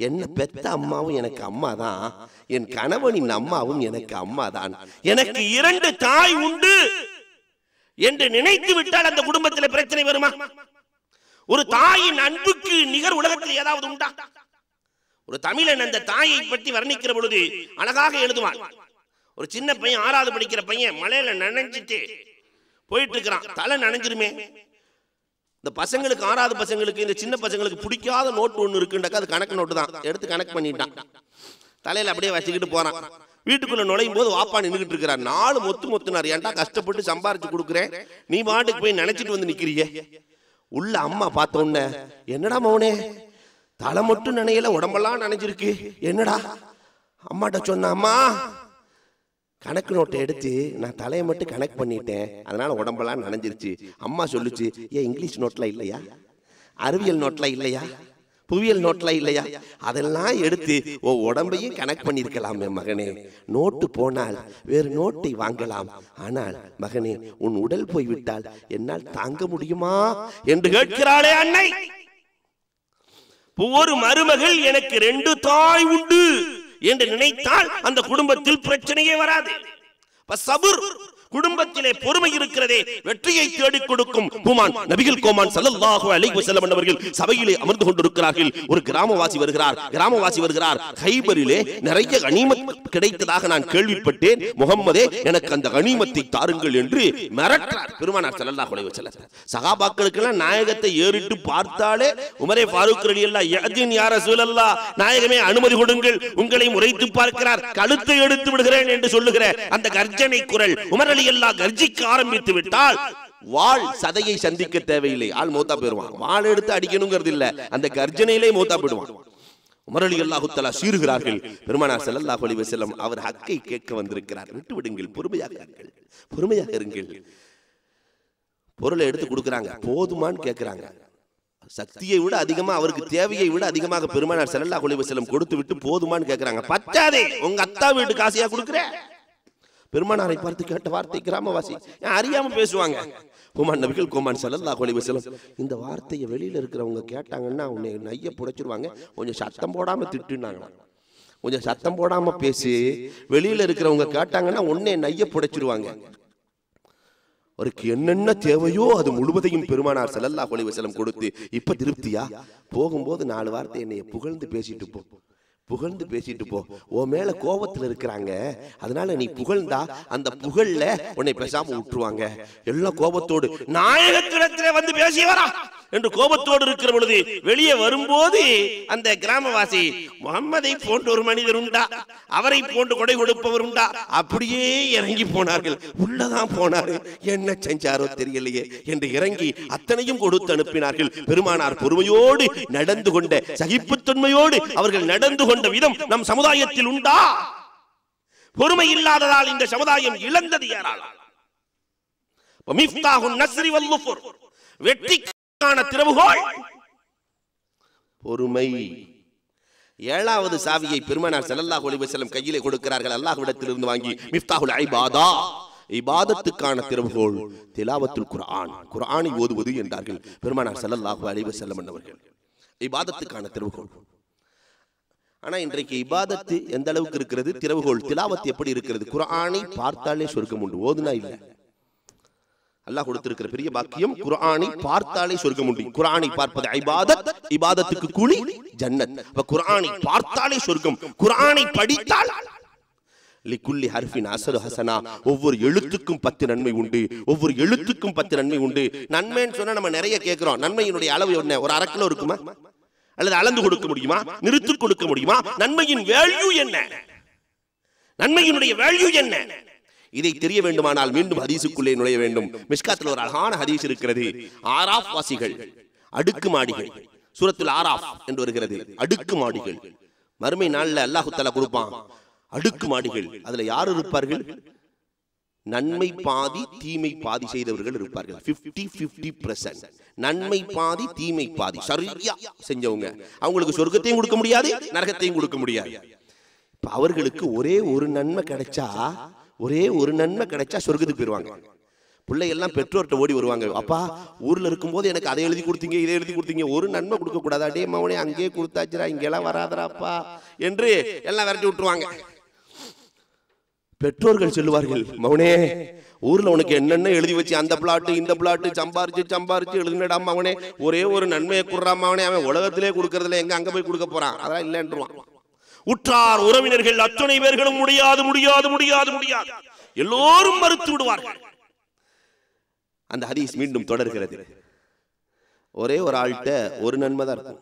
என்ன பெத்த அம்மாவும் எனக்கு அம்மா தான், என் கணவனின் அம்மாவும் எனக்கு அம்மா தான், எனக்கு 2 தாய் உண்டு என்று நினைத்து விட்டால் அந்த குடும்பத்தில் பிரச்சனை வருமா? ஒரு தாயின் அன்புக்கு நிகர் உலகத்தில் ஏதாவது உண்டா? ஒரு தமிழன் அந்த தாயை பற்றி வர்ணிக்கிற பொழுது அழகாக எழுதுவான். ஒரு சின்ன பையன் 6வது படிக்கிற பையன் மலையில நனைஞ்சிட்டு போயிட்டு இருக்கிறான், தலை நனைஞ்சிருமே. இந்த பசங்களுக்கு 6வது பசங்களுக்கு, இந்த சின்ன பசங்களுக்கு பிடிக்காத நோட்டு ஒன்று இருக்குண்டாக்கா அது கணக்கு நோட்டு தான், எடுத்து கணக்கு பண்ணிட்டான், தலையில அப்படியே வச்சுக்கிட்டு போறான். வீட்டுக்குள்ள நுழையும் போது வாப்பா நின்றுகிட்டு இருக்கிறார். 4 மொத்துனார், ஏன்டா கஷ்டப்பட்டு சம்பாரிச்சு கொடுக்குறேன், நீ பாட்டுக்கு போய் நினைச்சிட்டு வந்து நிக்கிறீங்க. உள்ள அம்மா பார்த்த உடனே, என்னடா மௌனே தலை மட்டும் நினையல உடம்பெல்லாம் நினைஞ்சிருக்கு, என்னடா? அம்மாட்ட சொன்ன, அம்மா கணக்கு நோட்டை எடுத்து நான் தலையை மட்டும் கணக்கு பண்ணிட்டேன், அதனால உடம்பெல்லாம் நனைஞ்சிருச்சு. அம்மா சொல்லுச்சு, ஏன் இங்கிலீஷ் நோட்லாம் இல்லையா, அறிவியல் நோட்லாம் இல்லையா, புவியியல் நோட்லாம் இல்லையா, அதெல்லாம் எடுத்து உடம்பையும் கணக்கு பண்ணிருக்கலாம் மகனே. நோட்டு போனால் வேறு நோட்டை வாங்கலாம், ஆனால் மகனே உன் உடல் போய்விட்டால் என்னால் தாங்க முடியுமா என்று கேட்கிறாளே அன்னை. ஒரு மருமகள் எனக்கு 2 தாய் உண்டு என்று நினைத்தால் அந்த குடும்பத்தில் பிரச்சனையே வராது. சபுர், குடும்பத்திலே பொறுமை இருக்கிறதே வெற்றியை தேடிக் கொடுக்கும். குமான் நபிகள் கோமான் ஸல்லல்லாஹு அலைஹி வஸல்லம் அவர்கள் சபையிலே அமர்ந்து கொண்டிருக்கிறார்கள். ஒரு கிராமவாசி வருகிறார். கைபரிலே நிறைய கனிமத் கிடைத்ததாக நான் கேள்விப்பட்டேன், முகம்மதே எனக்கு அந்த கனிமத்தை தாருங்கள் என்று மிரட்டார் பெருமானார் ஸல்லல்லாஹு அலைஹி வஸல்லம். சஹாபாக்களுக்கெல்லாம் நாயகத்தை ஏறிட்டு பார்த்தாலே உமரே ஃபாரூக் ரலியல்லாஹு யஅதின் யா ரசூலல்லாஹ், நாயகமே அனுமதி கொடுங்கள், உங்களை முறைத்து பார்க்கிறார், கழுத்தை எடுத்து விடுகிறேன் என்று சொல்லுகிற அந்த கர்ஜனை குரல் உமர் ரலியல்லாஹு கர்ஜிக்க ஆரம்பித்து விட்டால் வாள் சதையை சந்திக்க தேவையில்லை, ஆள் மௌத்தா போயிடுவான். வாள் எடுத்து அடிக்கணுங்கிறது இல்ல, அந்த கர்ஜனையிலே மௌத்தா போயிடுவான். உமர் ரலியல்லாஹு தஆலா சீறுகிறார்கள். பெருமானார் ஸல்லல்லாஹு அலைஹி வஸல்லம் அவர் ஹக்கை கேட்க வந்திருக்கிறார், விட்டு விடுங்கள், பொறுமையாக இருங்கள். பொருளை எடுத்து கொடுக்குறாங்க, போதுமான்னு கேட்கிறாங்க. சக்தியை விட அதிகமா, அவருக்கு தேவையை விட அதிகமாக பெருமானார் ஸல்லல்லாஹு அலைஹி வஸல்லம் கொடுத்து விட்டு போதுமான்னு கேட்கிறாங்க. பத்தாதே, உங்க அத்தா வீட்டு காசியா கொடுக்குற? பெருமானாரை பார்த்து கேட்ட வார்த்தை கிராமவாசி அறியாம பேசுவாங்க. குமான் நபிகள் கோமான் ஸல்லல்லாஹு அலைஹி வஸல்லம் இந்த வார்த்தையை வெளியில இருக்கிறவங்க கேட்டாங்கன்னா உன்னை நைய புடைச்சிருவாங்க, கொஞ்சம் சத்தம் போடாம திட்டுனாங்க. கொஞ்சம் சத்தம் போடாம பேசி, வெளியில இருக்கிறவங்க கேட்டாங்கன்னா உன்னை நைய புடைச்சிருவாங்க. அவருக்கு என்னென்ன தேவையோ அது முழுவதையும் பெருமானார் ஸல்லல்லாஹு அலைஹி வஸல்லம் கொடுத்து, இப்ப திருப்தியா? போகும்போது 4 வார்த்தை என்னைய புகழ்ந்து பேசிட்டு போ, உன் மேல கோபத்துல இருக்கிறாங்க, அதனால நீ புகழ்ந்தா அந்த புகழ்ல உன்னை பேசாம விட்டுருவாங்க. எல்லாம் கோபத்தோடு நாயகத்திடத்திலே வந்து பேசியவரா என்று கோபத்தோடு இருக்கிற பொழுது வெளியே வரும்போது அந்த கிராமவாசி, முகம்மதை போன்ற ஒரு மனிதர் உண்டா, அவரை போன்று கொடை கொடுப்பவர் உண்டா, அப்படியே இறங்கி போனார்கள். உள்ளதான் போனாரு, என்ன செஞ்சாரோ தெரியலையே என்று இறங்கி அத்தனையும் கொடுத்து அனுப்பினார்கள். பெருமானார் பொறுமையோடு நடந்து கொண்ட, சகிப்புத்தன்மையோடு அவர்கள் நடந்து கொண்ட விதம் நம் சமுதாயத்தில் உண்டா? பொறுமை இல்லாததால் இந்த சமுதாயம் இழந்தது ஏராளம். வெற்றிக்கான திறவுகோல் பொறுமை. 7வது சாவியை பெருமானார் ஸல்லல்லாஹு அலைஹி வஸல்லம் கையிலே கொடுக்கிறார்கள். அல்லாஹ்விடத்திலிருந்து வாங்கி மிஃப்தாஹுல் இபாதா, இபாதத்துக்கான திறவுகோல் திலாவத்துல் குர்ஆன், குர்ஆனை ஓதுவது என்றார்கள் பெருமானார் ஸல்லல்லாஹு அலைஹி வஸல்லம் அவர்கள். இபாதத்துக்கான திறவுகோல். ஆனா இன்றைக்கு இபாதத்து எந்த அளவுக்கு இருக்கிறது, திறவுகோல் திலாவத் எப்படி இருக்கிறது? குர்ஆனை பார்த்தாலே சொர்க்கம் உண்டு, ஓதுனா இல்ல. அல்லாஹ் கொடுத்திருக்கிற பெரிய பாக்கியம், குர்ஆனை பார்த்தாலே சொர்க்கம் உண்டு. குர்ஆனை பார்ப்பது இபாதத், இபாதத்துக்கு கூலி ஜன்னத். அப்ப குர்ஆனை பார்த்தாலே சொர்க்கம், குர்ஆனை படித்தால் லிகுல்லி ஹர்ஃபின் அஸ்ரு ஹஸனா, ஒவ்வொரு எழுத்துக்கும் 10 நன்மை உண்டு, ஒவ்வொரு எழுத்துக்கும் 10 நன்மை உண்டு. நன்மைன்னு சொன்னா நம்ம நிறைய கேட்கிறோம். நன்மையினுடைய அளவு என்ன? ஒரு 1/2 கிலோ இருக்குமா? அல்லது அளந்து கொடுக்க முடியுமா? நிறுத்து கொடுக்க முடியுமா? நன்மையின் வேல்யூ என்ன? நன்மையினுடைய வேல்யூ என்ன? இதை தெரிய வேண்டுமானால் மீண்டும் ஹதீஸுக்குள்ளே நுழைய வேண்டும். மிஷ்காத்தில் ஒரு அழகான ஹதீஸ் இருக்கிறது. ஆராஃப் வாசிகள், அடுக்குமாடிகள், சூரத்துல் ஆராஃப் என்று வருகிறது. அடுக்குமாடிகள் மறுமை நாள்ல அல்லாஹ் தஆலா கொடுப்பான். அடுக்குமாடிகள், அதுல யார் இருப்பார்கள்? நன்மை பாதி தீமை பாதி செய்தவர்கள் இருப்பார்கள். 50-50%. நன்மை பாதி தீமை பாதி சரியா செஞ்சவங்க. அவங்களுக்கு சொர்க்கத்தையும் கொடுக்க முடியாது, நரகத்தையும் கொடுக்க முடியாது. இப்ப அவர்களுக்கு ஒரே ஒரு நன்மை கிடைச்சா, ஒரே ஒரு நன்மை கிடைச்சா சொர்க்கத்துக்கு போயிருவாங்க. பிள்ளை எல்லாம் பெற்றோர்கிட்ட ஓடி வருவாங்க. அப்பா, ஊர்ல இருக்கும்போது எனக்கு அதை எழுதி கொடுத்தீங்க, இதை எழுதி கொடுத்தீங்க, ஒரு நன்மை கொடுக்க கூடாது, அடே மவனே அங்கேயே கொடுத்தாச்சுரா, இங்கெல்லாம் வராதராப்பா என்று எல்லாம் விரட்டி விட்டுருவாங்க. பெற்றோர்கள் சொல்லுவார்கள், மவனே ஊர்ல உனக்கு என்னென்ன எழுதி வச்சு அந்த பிளாட்டு இந்த பிளாட்டு சம்பாரிச்சு எழுதுனடா மவனே, ஒரே ஒரு நன்மையை குடுறான் மவனே, அவன் உலகத்திலே கொடுக்கறதுல எங்க அங்க போய் கொடுக்க போறான், அதான் இல்லைன்றான். உற்றார் உறவினர்கள் அத்தனை பேர்களும் முடியாது முடியாது முடியாது முடியாது எல்லோரும் மறுத்து விடுவார்கள். அந்த ஹதீஸ் மீண்டும் தொடர்கிறது. ஒரே ஒரு ஆள்கிட்ட ஒரு நன்மை தான் இருக்கும்,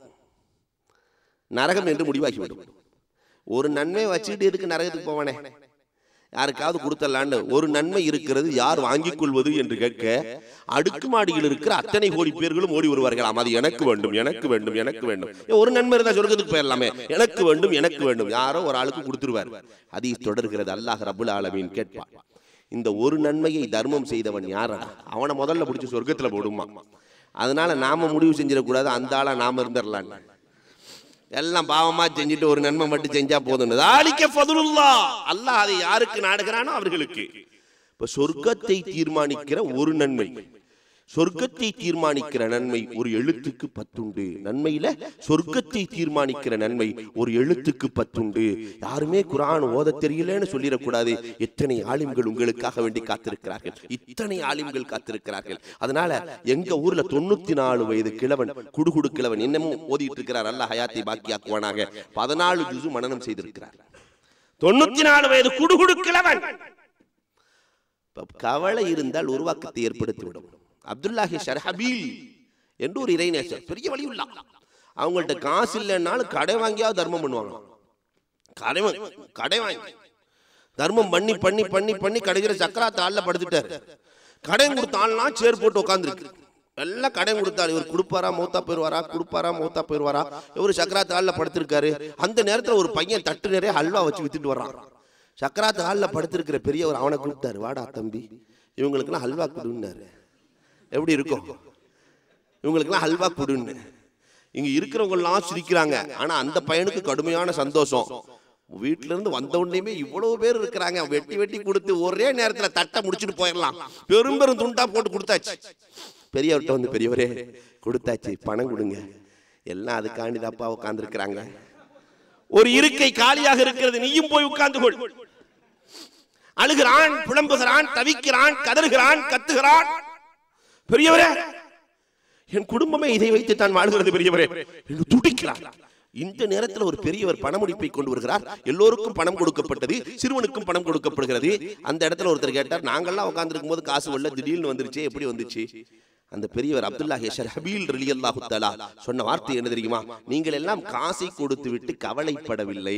நரகம் என்று முடிவாகிவிடும். ஒரு நன்மை வச்சுக்கிட்டு எதுக்கு நரகத்துக்கு போவானே, யாருக்காவது கொடுத்தலான்னு ஒரு நன்மை இருக்கிறது, யார் வாங்கிக் கொள்வது என்று கேட்க அடுக்குமாடியில் இருக்கிற அத்தனை கோடி பேர்களும் ஓடி வருவார்களாம். அது எனக்கு வேண்டும், எனக்கு வேண்டும், எனக்கு வேண்டும். ஒரு நன்மை இருந்தா சொர்க்கத்துக்கு போயிடலாமே, எனக்கு வேண்டும், எனக்கு வேண்டும். யாரோ ஒரு ஆளுக்கு கொடுத்துருவார். ஹதீஸ் தொடர்கிறது. அல்லாஹ் ரப்புல் ஆலமீன் கேட்பார், இந்த ஒரு நன்மையை தர்மம் செய்தவன் யாரடா? அவனை முதல்ல பிடிச்சி சொர்க்கத்துல போடுமா. அதனால நாம முடிவு செஞ்சிடக்கூடாது, அந்த ஆளா நாம இருந்துடலாம். எல்லாம் பாவமா செஞ்சுட்டு ஒரு நன்மை மட்டும் செஞ்சா போதும். அல்லாஹ் அதை யாருக்கு நாடுகிறானோ அவர்களுக்கு. இப்ப சொர்க்கத்தை தீர்மானிக்கிற ஒரு நன்மை, சொர்க்கத்தை தீர்மானிக்கிற நன்மை ஒரு எழுத்துக்கு 10 உண்டு. நன்மையில சொர்க்கத்தை தீர்மானிக்கிற நன்மை ஒரு எழுத்துக்கு 10 உண்டு. யாருமே குர்ஆன் ஓத தெரியலன்னு சொல்லிடக்கூடாது. எத்தனை ஆலிம்கள் உங்களுக்காக வேண்டி காத்திருக்கிறார்கள், இத்தனை ஆலிம்கள் காத்திருக்கிறார்கள். அதனால எங்க ஊர்ல 94 வயது கிழவன், குடுகுடு கிழவன், இன்னமும் ஓதிட்டு இருக்கிறார். அல்லாஹ் ஹயாத்தை பாக்கியாக்குவானாக. 14 ஜுஸு மனனம் செய்திருக்கிறார். 94 வயது குடுகுடு கிழவன். கவலை இருந்தால் உருவாக்கத்தை ஏற்படுத்திவிடும். அப்துல்லாஹி ஷர்ஹபீல் என்று ஒரு இறைநேசர், பெரிய வழி உள்ள, அவங்கள்ட்ட காசு இல்லைன்னாலும் கடை வாங்கியாவது தர்மம் பண்ணுவாங்க. கடை வாங்கி தர்மம் பண்ணி பண்ணி பண்ணி பண்ணி கடைசியில் சக்கராத்து ஆள்ல படுத்துட்டாரு. கடை கொடுத்தாள்னா சேர் போட்டு உட்காந்துருக்கு. எல்லாம் கடை கொடுத்தாரு. இவர் கொடுப்பாரா மௌத்தா போயிருவாரா, கொடுப்பாரா மௌத்தா போயிருவாரா. இவர் சக்கராத்து ஆள்ல படுத்திருக்காரு. அந்த நேரத்தில் ஒரு பையன் தட்டு நிறைய ஹல்வா வச்சு வித்துட்டு வர்றான். சக்கராத்து ஆள்ல படுத்திருக்கிற பெரியவர் அவனை கூப்பிட்டாரு, வாடா தம்பி, இவங்களுக்குலாம் ஹல்வா கொடுன்னாரு. எப்படி இருக்கும்? இவங்களுக்குலாம் ஹல்வா கொடுன்னு. இங்க இருக்கிறவங்க எல்லாம் சிரிக்கிறாங்க. ஆனா அந்த பையனுக்கு கடுமையான சந்தோஷம். வீட்டுல இருந்து வந்த உடனே இவ்வளவு பேர் இருக்கிறாங்க, வெட்டி வெட்டி கொடுத்து ஒரே நேரத்துல தட்டை முடிச்சுட்டு போயிடலாம். பெரும் பெரும் துண்டா போட்டு கொடுத்தாச்சு. பெரியவர்கிட்ட வந்து, பெரியவரே கொடுத்தாச்சு, பணம் கொடுங்க. எல்லாம் அதுக்காண்டி தப்பா உட்கார்ந்து இருக்கிறாங்க. ஒரு இருக்கை காலியாக இருக்கிறது, நீயும் போய் உட்கார்ந்து கொள். அழுகிறான், புலம்புகிறான், தவிக்கிறான், கதறுகிறான், கத்துகிறான். பெரியவரே, என் குடும்பமே இதை வைத்து தான் வாழ்கிறது பெரியவரே என்று துடிக்கிறார். இந்த நேரத்தில் ஒரு பெரியவர் பணமுடிப்பை கொண்டு வருகிறார். எல்லோருக்கும் பணம் கொடுக்கப்பட்டது, சிறுவனுக்கும் பணம் கொடுக்கப்படுகிறது. அந்த இடத்துல ஒருத்தர் கேட்டார், நாங்கள்லாம் உட்கார்ந்து போது காசு வரல, திடீர்னு வந்துருச்சு, எப்படி வந்துச்சு? அந்த பெரியவர் அப்துல்லாஹி ஷர்ஹபீல் ரலியல்லாஹு தஆலா சொன்ன வார்த்தை என்ன தெரியுமா? நீங்கள் எல்லாம் காசை கொடுத்து விட்டு கவலைப்படவில்லை,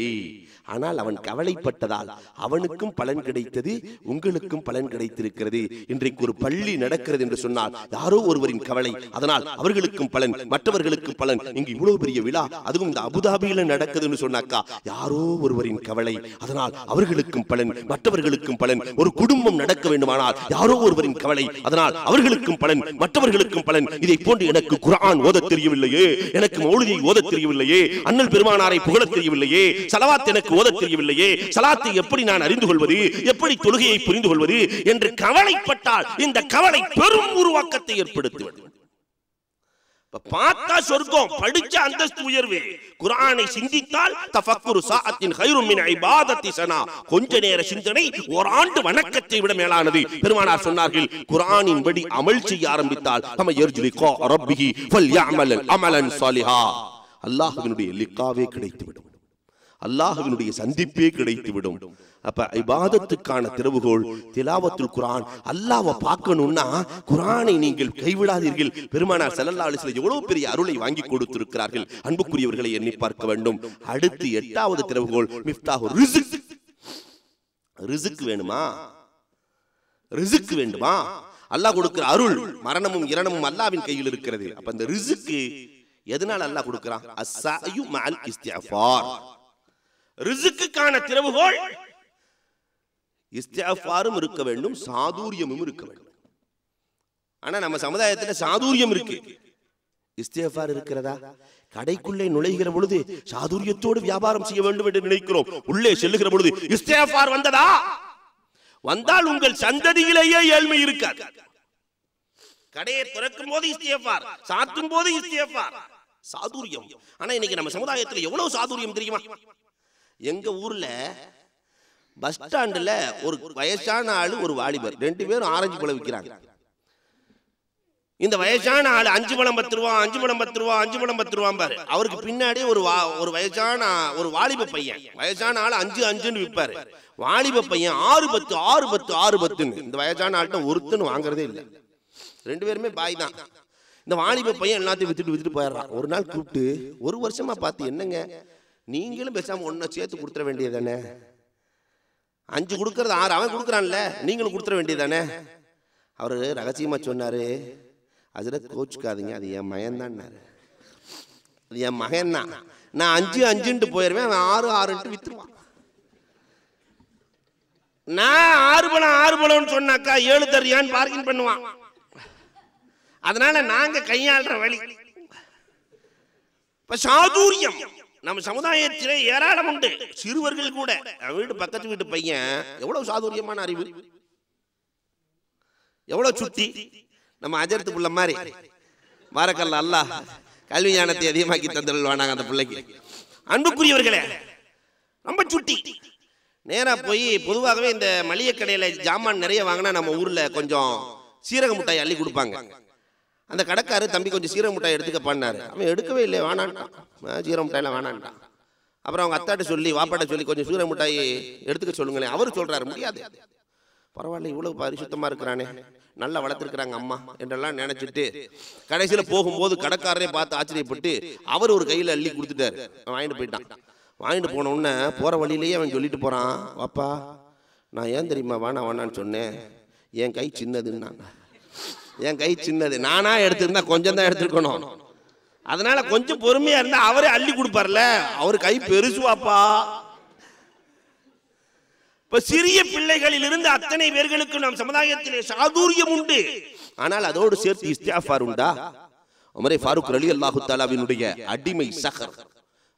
ஆனால் அவன் கவலைப்பட்டதால் அவனுக்கும் பலன் கிடைத்தது, உங்களுக்கும் பலன் கிடைத்திருக்கிறது. இன்றைக்கு ஒரு பள்ளி நடக்கிறது என்று சொன்னால் யாரோ ஒருவரின் கவலை, அதனால் அவர்களுக்கும் பலன், மற்றவர்களுக்கும் பலன். இங்கு இவ்வளவு பெரிய விழா, அதுவும் இந்த அபுதாபியில நடக்குதுன்னு சொன்னாக்கா யாரோ ஒருவரின் கவலை, அதனால் அவர்களுக்கும் பலன், மற்றவர்களுக்கும் பலன். ஒரு குடும்பம் நடக்க வேண்டுமானால் யாரோ ஒருவரின் கவலை, அதனால் அவர்களுக்கும் பலன், மற்றவர்களுக்கும் அவர்களுக்கும் பலன். இதை போன்று எனக்கு குர்ஆன் ஓதத் தெரியவில்லையே, எனக்கு மௌலிதை ஓதத் தெரியவில்லையே, அண்ணல் பெருமானாரை புகழத் தெரியவில்லையே, ஸலவாத் எனக்கு ஓதத் தெரியவில்லையே, ஸலாத்தை எப்படி நான் அறிந்து கொள்வது, எப்படி தொழுகையை புரிந்து கொள்வது என்று கவலைப்பட்டால் இந்த கவலை பெரும் உருவாக்கத்தை ஏற்படுத்துவது. பார்த்தா சொர்க்கம், படிச்ச அந்தஸ்து உயர்வு. குர்ஆனை சிந்தித்தால் தஃபக்குரு சாஅத்தின் கைரும் மின் இபாதத்தி சனா, கொஞ்ச நேர சிந்தனை ஒரு ஆண்டு வணக்கத்தை விட மேலானது. பெருமானார் சொன்னார்கள், குர்ஆனின் படி அமல் செய்ய ஆரம்பித்தால் நம்ம யர்ஜுலிகா ரப்பிஹி ஃபல்யஅமல் அமலன் ஸாலிஹா, அல்லாஹ்வினுடைய லிகாவே கிடைத்துவிடும், அல்லாஹ்வினுடைய சந்திப்பே கிடைத்துவிடும். அப்ப இபாதத்துக்கான திறவுகோல் திலாவத்துல் குர்ஆன். அல்லாஹ்வை பார்க்கணும்னா குர்ஆனை நீங்கள் கைவிடாதீர்கள். பெருமானார் ஸல்லல்லாஹு அலைஹி வஸல்லம் எவ்வளவு பெரிய அருளை வாங்கி கொடுத்திருக்கிறார்கள். அன்புக்குரியவர்களை எண்ணி பார்க்க வேண்டும். அடுத்து 8வது திறவுகோல் மிஃப்தாஹு ரிஸ்க். ரிஸ்க் வேணுமா? ரிஸ்க் வேண்டுமா? அல்லாஹ் கொடுக்கிற அருள், மரணமும் இரணமும் அல்லாஹ்வின் கையில் இருக்கிறது. அப்ப அந்த ரிஸ்க் எதனால அல்லாஹ் கொடுக்கிறான்? அஸ்ஸாயு மஅல் இஸ்திஃபார். ரிஸ்க்குக்கான திறவுகோல் இஸ்திஃபாரும் இருக்க வேண்டும், சாதுரியமும் இருக்க வேண்டும். ஆனா நம்ம சமுதாயத்துல சாதுரியம் இருக்கு, இஸ்திஃபார் இருக்கிறதா? கடைக்குள்ளே நுழைகிற பொழுது சாதுரியத்தோடு வியாபாரம் செய்ய வேண்டும் என்று நினைக்கிறோம். உள்ளே செல்லுகிற பொழுது இஸ்திஃபார் வந்ததா? வந்தால் உங்கள் சந்ததியிலேயே ஏழ்மை இருக்காது. கடையை திறக்கும் போது இஸ்திஃபார், சாத்தும் போது இஸ்திஃபார், சாதுரியம். ஆனா இன்னைக்கு நம்ம சமுதாயத்துல எவ்வளவு சாதுரியம் தெரியுமா? எங்க ஊர்ல பஸ் ஸ்டாண்டுல ஒரு வயசான ஆளு, ஒரு வாலிபர், 2 பேரும் ஆரஞ்சு பழம் விற்கிறாங்க. இந்த வயசான ஆளு 5 பழம் 10 ரூபா, 5 பழம் 10 ரூபா, 5 பழம் 10 ரூபா பாரு. அவருக்கு பின்னாடி ஒரு வயசான ஒரு வாலிப பையன், வயசான ஆளு 5 விற்பாரு. வாலிப பையன் 6 10 6 10 6 10. இந்த வயசான ஆள்கிட்ட ஒருத்தன் வாங்குறதே இல்லை, 2 பேருமே பாய் தான். இந்த வாலிப பையன் எல்லாத்தையும் வித்துட்டு போயிடுறான். ஒரு நாள் கூப்பிட்டு, 1 வருஷமா பார்த்து என்னங்க நீங்களும் பேசாம ஒன்ன சேர்த்து கொடுத்துட வேண்டியதானே, 5 கொடுக்கறது 6 அவன் கொடுக்குறான்ல, நீங்களும் கொடுத்துட வேண்டியதானே. அவரு ரகசியமா சொன்னாரு, ஹஜ்ரத் கோச்சுக்காதீங்க, அது என் மகன் தான், அது என் மகன் தான். நான் 5 5 போயிருவேன், அவன் 6 6 வித்துருவான். நான் 6 பழம் சொன்னாக்கா 7 தரியான்னு பார்க்கிங் பண்ணுவான். அதனால நாங்க கையாளுற வழி இப்ப சாதுரியம் நம்ம சமுதாயத்திலே ஏராளம் உண்டு. சிறுவர்கள் கூட, வீட்டு பக்கத்து வீட்டு பையன் எவ்வளவு சாதுரியமான அறிவு, எவ்வளவு சுட்டி. நம்ம அஜர்த்து புள்ள மாதிரி பாரக்கல்லாஹ், அல்லாஹ் கல்வி ஞானத்தை அதிகமாக்கி தந்துடுவானாங்க அந்த பிள்ளைக்கு. அன்புக்குரியவர்களே, ரொம்ப சுட்டி. நேரா போய் பொதுவாகவே இந்த மளிகை கடையில ஜாமான் நிறைய வாங்கினா நம்ம ஊர்ல கொஞ்சம் சீரக மிட்டாய் அள்ளி கொடுப்பாங்க. அந்த கடைக்காரு, தம்பி கொஞ்சம் சீரக மிட்டாய் எடுத்துக்க பண்ணாரு. அவன் எடுக்கவே இல்லை, வேணான்ட்டான், சீரக மிட்டாயெல்லாம் வேணான்ட்டான். அப்புறம் அவங்க அத்தாட்ட சொல்லி வாப்பாட்ட சொல்லி கொஞ்சம் சீரக மிட்டாய் எடுத்துக்க சொல்லுங்களேன். அவரு சொல்றாரு, முடியாது, பரவாயில்ல இவ்வளவு பரிசுத்தமா இருக்கிறானே, நல்லா வளர்த்துருக்குறாங்க அம்மா என்றெல்லாம் நினைச்சிட்டு கடைசியில போகும்போது கடைக்காரரே பார்த்து ஆச்சரியப்பட்டு அவர் ஒரு கையில அள்ளி கொடுத்துட்டாரு. வாங்கிட்டு போயிட்டான். வாங்கிட்டு போன உடனே போற வழியிலேயே அவன் சொல்லிட்டு போறான், வாப்பா நான் ஏன் தெரியுமா வேணான்னு சொன்னேன், என் கை சின்னதுன்னா. என் கை சின்னது, நானா எடுத்திருந்தா கொஞ்சம் தான் எடுத்துருக்கணும், அதனால கொஞ்சம் பொறுமையா இருந்தா அவரே அள்ளி கொடுப்பார்ல, அவர் கை பெருசுவாப்பா. இப்ப சிறிய பிள்ளைகளில் இருந்து அத்தனை பேர்களுக்கு நம் சமுதாயத்திலே சாதுரியம் உண்டு. ஆனால் அதோடு சேர்த்து இஸ்திஃபார் உண்டா? உமரே ஃபாரூக் ரலியல்லாஹு தஆலாவினுடைய அடிமை சஹர்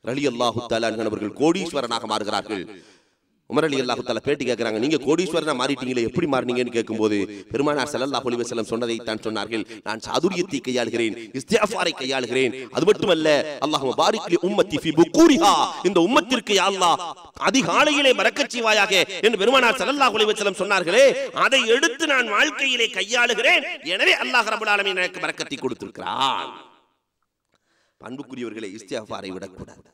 ரலியல்லாஹு தஆலா அவர்கள் கோடீஸ்வரனாக மாறுகிறார்கள். உமர் ரலியல்லாஹு தஆலா பேட்டி கேட்கிறாங்க, நீங்க கோடீஸ்வரனா மாறிட்டீங்களே, எப்படி மாறினீங்கன்னு கேட்கும்போது பெருமானார் ஸல்லல்லாஹு அலைஹி வஸல்லம் சொன்னதை தான் சொன்னார்கள், நான் சாதுரியத்தை கையாளுகிறேன், இஸ்திஃபாரை கையாளுகிறேன். அது மட்டுமல்ல, அல்லாஹும்ம பாரிக் லி உம்மத்தி ஃபீ புகூரிஹா, இந்த உம்மத்திற்கு யா அல்லாஹ் அதிகாலையிலே பரக்கத் செய்வாயாக என்று பெருமானார் ஸல்லல்லாஹு அலைஹி வஸல்லம் சொன்னார்களே, அதை எடுத்து நான் வாழ்க்கையிலே கையாளுகிறேன். எனவே அல்லாஹ் ரப்பல் ஆலமீன் எனக்கு பரக்கத்தை கொடுத்திருக்கிறான். அன்புக்குரியவர்களே, இஸ்திஃபாரை விடக்கூடாது.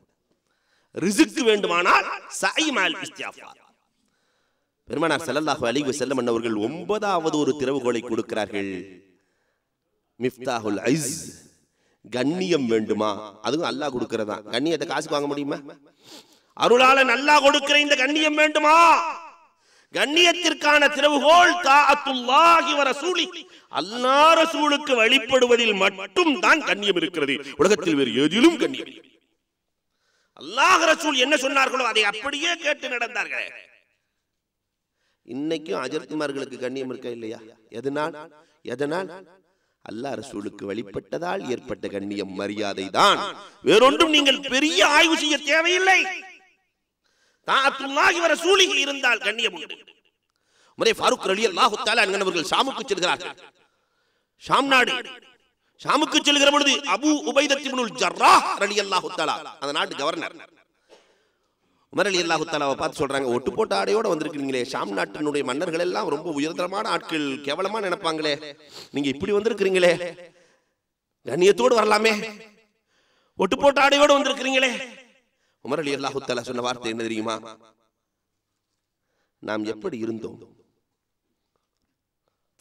ரிஸ்க் வேண்டுமானால் சைமால் இஸ்திஃபார். பெருமானார் ஸல்லல்லாஹு அலைஹி வஸல்லம் அவர்கள் 9வது ஒரு திறவுகோலை கொடுக்கிறார்கள். மிஃப்தாஹுல் ஐஸ், கண்ணியம் வேண்டுமா? அதுவும் அல்லாஹ் கொடுக்கிறதா. கண்ணியத்தை காசுக்கு வாங்க முடியுமா? அருளாளன் அல்லாஹ் கொடுக்கிற இந்த கண்ணியம் வேண்டுமா? கண்ணியத்திற்கான திறவுகோல் தாஅத்துல்லாஹி வ ரசூலி, அல்லாஹ் ரசூலுக்கு வழிபடுவதில் மட்டும் தான் கண்ணியம் இருக்கிறது. உலகத்தில் வேறு எதிலும் கண்ணியம் இல்லை. அல்லாஹ் ரசூல் என்ன சொன்னார்களோ அதை அப்படியே கேட்டு நடந்தார்கள். இன்னைக்கும் அஜர்த்துமார்களுக்கு கண்ணியம் இருக்கா இல்லையா? எதனால் அல்லாஹ் ரசூலுக்கு வழிபட்டதால் ஏற்பட்ட கண்ணியம் மரியாதை தான். வேறொன்றும் நீங்கள் பெரிய ஆய்வு செய்ய தேவையில்லை. தாஅத்துல்லாஹி வ ரசூலிஹி இருந்தால் கண்ணியம் உண்டு. உமர் ஃபாரூக் ரலியல்லாஹு தஆலா அன்ஹு ஷாமுக்கு செல்கிறார்கள். ஷாம் நாடு. ஷாமுக்கு செல்கிற பொழுது அபூ உபைதா இப்னுல் ஜர்ராஹ் ரலியல்லாஹு தஆலா அந்த நாட்டு கவர்னர் உமர் ரலியல்லாஹு தஆலாவை பார்த்து சொல்றாங்க, ஒட்டு போட்ட ஆடையோட வந்திருக்கீங்களே, ஷாம் நாட்டினுடைய மன்னர்கள் எல்லாம் ரொம்ப உயர்தரமான ஆட்கள், கேவலமா நினைப்பாங்களே, நீங்க இப்படி வந்திருக்கிறீங்களே, கண்ணியத்தோடு வரலாமே, ஒட்டு போட்ட ஆடையோடு வந்திருக்கிறீங்களே. உமர் ரலியல்லாஹு தஆலா சொன்ன வார்த்தை என்ன தெரியுமா? நாம் எப்படி இருந்தோம்?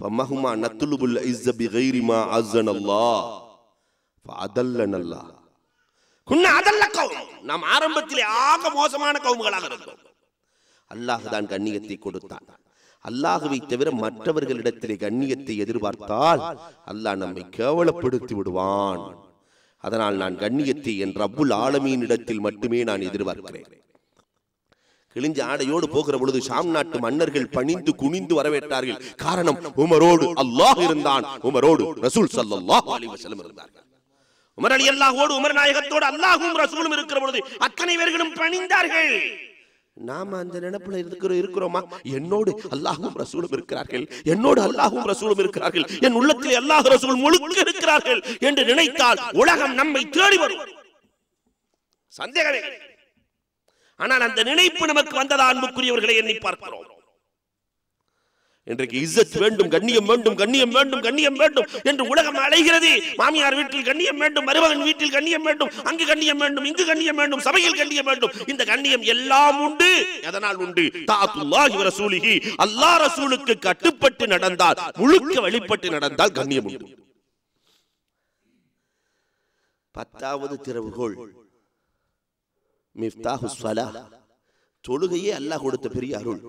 ஃபமஹுமா நத்லுபுல் இஸ்ஸ பிகைரி மா அஸனல்லாஹ் ஃபஅதல்லனல்லாஹ். குன்ன அதல்ல கௌம். நாம் ஆரம்பத்திலே ஆக மோசமான கௌம்களாக இருந்தோம். அல்லாஹ் தான் கண்ணியத்தை கொடுத்தான். அல்லாஹ்வை தவிர மற்றவர்களிடத்திலே கண்ணியத்தை எதிர்பார்த்தால் அல்லாஹ் நம்மை கேவலப்படுத்தி விடுவான். அதனால் நான் கண்ணியத்தை என் ரப்புல் ஆலமீன் இடத்தில் மட்டுமே நான் எதிர்பார்க்கிறேன். கிழிஞ்ச ஆடையோடு போகிற பொழுது ஷாம் நாட்டு மன்னர்கள் பணிந்து குனிந்து வரவேற்றார்கள். காரணம், உமரோடு அல்லாஹ் இருந்தான், உமரோடு ரசூல் ஸல்லல்லாஹு அலைஹி வஸல்லம் இருந்தார்கள். உமர் ரலியல்லாஹு உமர் நாயகத்தோடு அல்லாஹ்வும் ரசூலும் இருக்கிற பொழுது அத்தனை பேர்களும் பணிந்தார்கள். நாம அந்த நினைப்புல இருக்கிறோமா? என்னோடு அல்லாஹ்வும் ரசூலும் இருக்கிறார்கள், என்னோடு அல்லாஹ்வும் ரசூலும் இருக்கிறார்கள், என் உள்ளத்தில் அல்லாஹ் ரசூல் முழுக்க இருக்கிறார்கள் என்று நினைத்தால் உலகம் நம்மை தேடி வரும், சந்தேகமே. ஆனால் அந்த நினைப்பு நமக்கு வந்ததா அன்புக்குரியவர்களை எண்ணி பார்க்கிறோம். இன்றைக்கு இஸ்ஸத் வேண்டும், கண்ணியம் வேண்டும், கண்ணியம் வேண்டும், கண்ணியம் வேண்டும் என்று உலகம் அலைகிறது. மாமியார் வீட்டில் கண்ணியம் வேண்டும், மருமகன் வீட்டில் கண்ணியம் வேண்டும், அங்கு கண்ணியம் வேண்டும், இங்கு கண்ணியம் வேண்டும், சபையில் கண்ணியம் வேண்டும். இந்த கண்ணியம் எல்லாம் உண்டு. எதனால் உண்டு? தாஅத்துல்லாஹி வ ரசூலிஹி. அல்லாஹ் ரசூலுக்கு கட்டுப்பட்டு நடந்தால், முழுக்க வழிபட்டு நடந்தால் கண்ணியம் உண்டு. 10வது திறவுகோல் மிஃப்தாஹுஸ் ஸலாஹ். தொழுகையே அல்லாஹ் கொடுத்த பெரிய அருள்.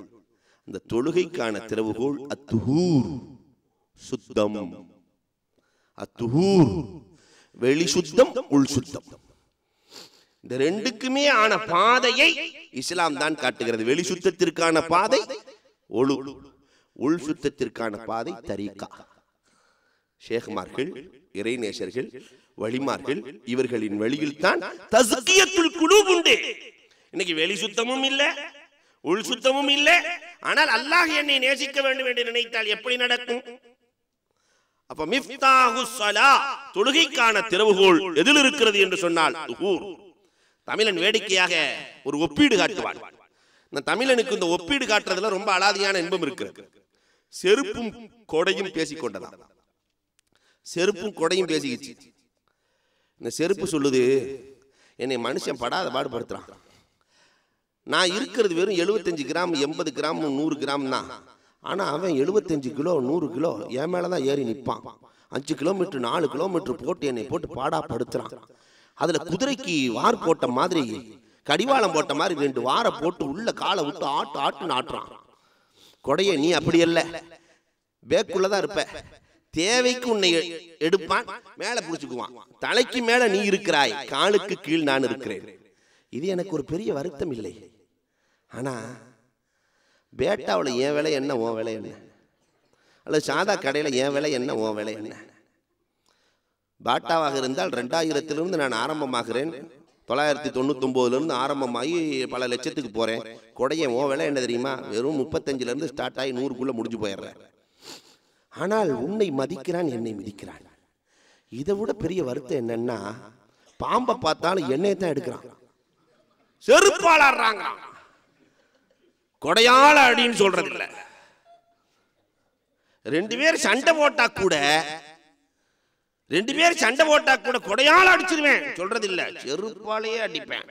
அந்த தொழுகைக்கான திறவுகோல் அத்துஹூர், சுத்தம். அத்துஹூர் வெளி சுத்தம், உள் சுத்தம். இந்த ரெண்டுக்குமே ஆன பாதையை இஸ்லாம் தான் காட்டுகிறது. வெளி சுத்தத்திற்கான பாதை ஒழு, உள் சுத்தத்திற்கான பாதை தரீகா. ஷேக்மார்கள், இறைநேசர்கள், வழிமார்கள், இவர்களின் வழியில் தான் தஸ்கியத்துல் குலூப் உண்டு. இன்னைக்கு வெளி சுத்தமும் இல்ல, உள் சுத்தமும் இல்ல. ஆனால் அல்லாஹ் என்னை நேசிக்க வேண்டும் என்று நினைத்தால் எப்படி நடக்கும்? அப்ப மிஃப்தாஹுஸ் ஸலாஹ், தொழுகைக்கான திறவுகோல் எதில் இருக்கிறது என்று சொன்னால் துஹூர். தமிழன் வேடிக்கையாக ஒரு ஒப்பீடு காட்டுவான். இந்த தமிழனுக்கு இந்த ஒப்பீடு காட்டுறதுல ரொம்ப அலாதியான இன்பம் இருக்கிறது. செருப்பும் கொடையும் பேசிக்கொண்டதான். செருப்பும் கொடையும் பேசிக்கிச்சு. இந்த செருப்பு சொல்லுது, என்னை மனுஷன் படாத பாடுபடுத்துறான். நான் இருக்கிறது வெறும் 75 கிராம், 80 கிராம், 100 கிராம் தான். ஆனா அவன் 75 கிலோ 100 கிலோ என் மேலதான் ஏறி நிற்பான். 5 கிலோமீட்டர் 4 கிலோமீட்டர் போட்டு என்னை போட்டு பாடா படுத்துறான். அதுல குதிரைக்கு வார் போட்ட மாதிரி, கடிவாளம் போட்ட மாதிரி 2 வாரை போட்டு உள்ள காலை விட்டு ஆட்டு ஆட்டுன்னு ஆட்டுறான். கொடைய நீ அப்படி அல்ல, பேக்குள்ளதான் இருப்ப. தேவைக்கு உன்னை எடுப்பான், மேல புடிச்சுக்குவான். தலைக்கு மேல நீ இருக்கிறாய், காலுக்கு கீழ் நான் இருக்கிறேன். இது எனக்கு ஒரு பெரிய வருத்தம் இல்லை. ஆனா பேட்டாவில் என் வேலை என்ன, உன் வேலை என்ன? அல்லது சாதா கடையில் என் வேலை என்ன, உன் வேலை என்ன? பாட்டாவாக இருந்தால் 2000 நான் ஆரம்பமாகிறேன். 999 ஆரம்பமாகி பல லட்சத்துக்கு போறேன். கொடைய உன் வேலை என்ன தெரியுமா? வெறும் 35 ஸ்டார்ட் ஆகி 100க்குள்ள முடிஞ்சு போயிடுறேன். ஆனால் உன்னை மதிக்கிறான், என்னை மிதிக்கிறான். இதை விட பெரிய வருத்தம் என்னன்னா, பாம்பை பார்த்தாலும் எண்ணெயை தான் எடுக்கிறான், செருப்பால் ஆடுறாங்க. கொடையால அடின்னு சொல்றது இல்ல. 2 பேர் சண்டை போட்டா கூட, 2 பேர் சண்டை போட்டா கூட கொடையால அடிச்சிருவேன் சொல்றது இல்ல, செருப்பாலேயே அடிப்பேன்.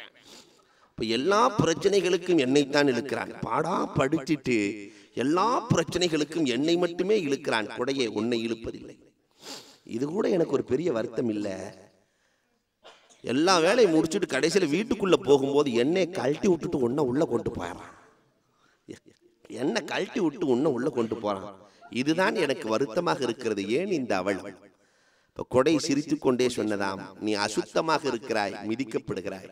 இப்ப எல்லா பிரச்சனைகளுக்கும் என்னைத்தான் இழுக்கிறான். பாடா படிச்சுட்டு எல்லா பிரச்சனைகளுக்கும் என்னை மட்டுமே இழுக்கிறான், கொடையை உன்னை இழுப்பதில்லை. இது கூட எனக்கு ஒரு பெரிய வருத்தம் இல்லை. எல்லா வேலையும் முடிச்சுட்டு கடைசியில் வீட்டுக்குள்ள போகும்போது என்னை கழட்டி விட்டுட்டு உன்னை உள்ள கொண்டு போறான். என்ன கழட்டி விட்டு உன்னை உள்ள கொண்டு போறான். இதுதான் எனக்கு வருத்தமாக இருக்கிறது. ஏன் இந்த அவலம்? இப்ப கொடை சிரித்து கொண்டே சொன்னதாம், நீ அசுத்தமாக இருக்கிறாய், மிதிக்கப்படுகிறாய்.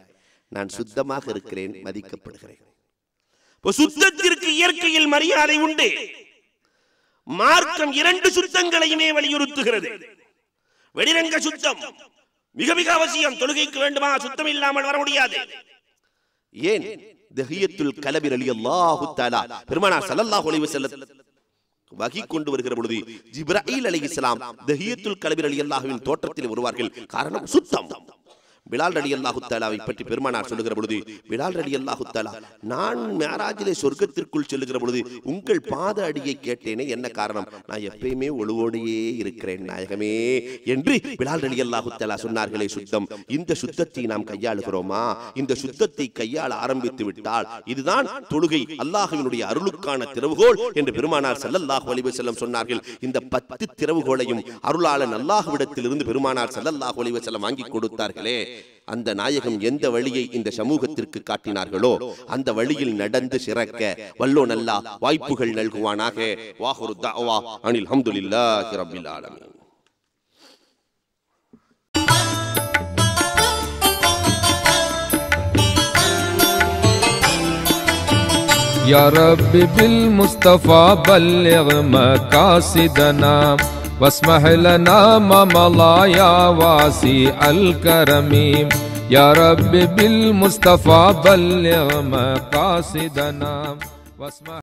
நான் சுத்தமாக இருக்கிறேன், மதிக்கப்படுகிறேன். சுத்தத்திற்கு இயற்கையில் மரியாதை உண்டு. மார்க்கம் 2 சுத்தங்களையுமே வலியுறுத்துகிறது. வெளிரங்க சுத்தம் மிக மிக அவசியம். தொழுகைக்கு வேண்டுமா? சுத்தம் இல்லாமல் வர முடியாது. ஏன்? தஹியத்துல் கலபி ரலியல்லாஹு தஆலா பெருமானார் ஸல்லல்லாஹு அலைஹி வஸல்லம் வஹி கொண்டு வருகிற பொழுது ஜிப்ராயில் அலைஹிஸ்ஸலாம் தஹியத்துல் கலபி ரலியல்லாஹுவின் தோற்றத்தில் வருவார்கள். காரணம் சுத்தம். பிலால் ரலியல்லாஹு தஆலாவை பற்றி பெருமானார் சொல்லுகிற பொழுது, பிலால் ரலியல்லாஹு தஆலா, நான் மேராஜிலே சொர்க்கத்திற்குள் செல்லுகிற பொழுது உங்கள் பாத அடியை கேட்டேனே, என்ன காரணம்? நான் எப்பயுமே ஒழுவோடையே இருக்கிறேன் நாயகமே என்று பிலால் ரலியல்லாஹு தஆலா சொன்னார்களே. சுத்தம். இந்த சுத்தத்தை நாம் கையாளுகிறோமா? இந்த சுத்தத்தை கையாள ஆரம்பித்து விட்டால் இதுதான் தொழுகை அல்லாஹ்வினுடைய அருளுக்கான திறவுகோல் என்று பெருமானார் ஸல்லல்லாஹு அலைஹி வஸல்லம் சொன்னார்கள். இந்த 10 திறவுகோலையும் அருளாளன் அல்லாஹ்விடத்திலிருந்து பெருமானார் ஸல்லல்லாஹு அலைஹி வஸல்லம் வாங்கி கொடுத்தார்களே. அந்த நாயகம் எந்த வழியை இந்த சமூகத்திற்கு காட்டினார்களோ அந்த வழியில் நடந்து சிறக்க வல்லோன் அல்லாஹ் வாய்ப்புகள் நல்குவானாக. வாஹிரு தஅவா அனில் ஹம்துலில்லாஹி ரப்பில் ஆலமீன். يا رب بالمصطفى بلغ مقاصدنا واسمح لنا ما مضى يا واسع الكرم. يا رب بالمصطفى بلغ مقاصدنا واسمح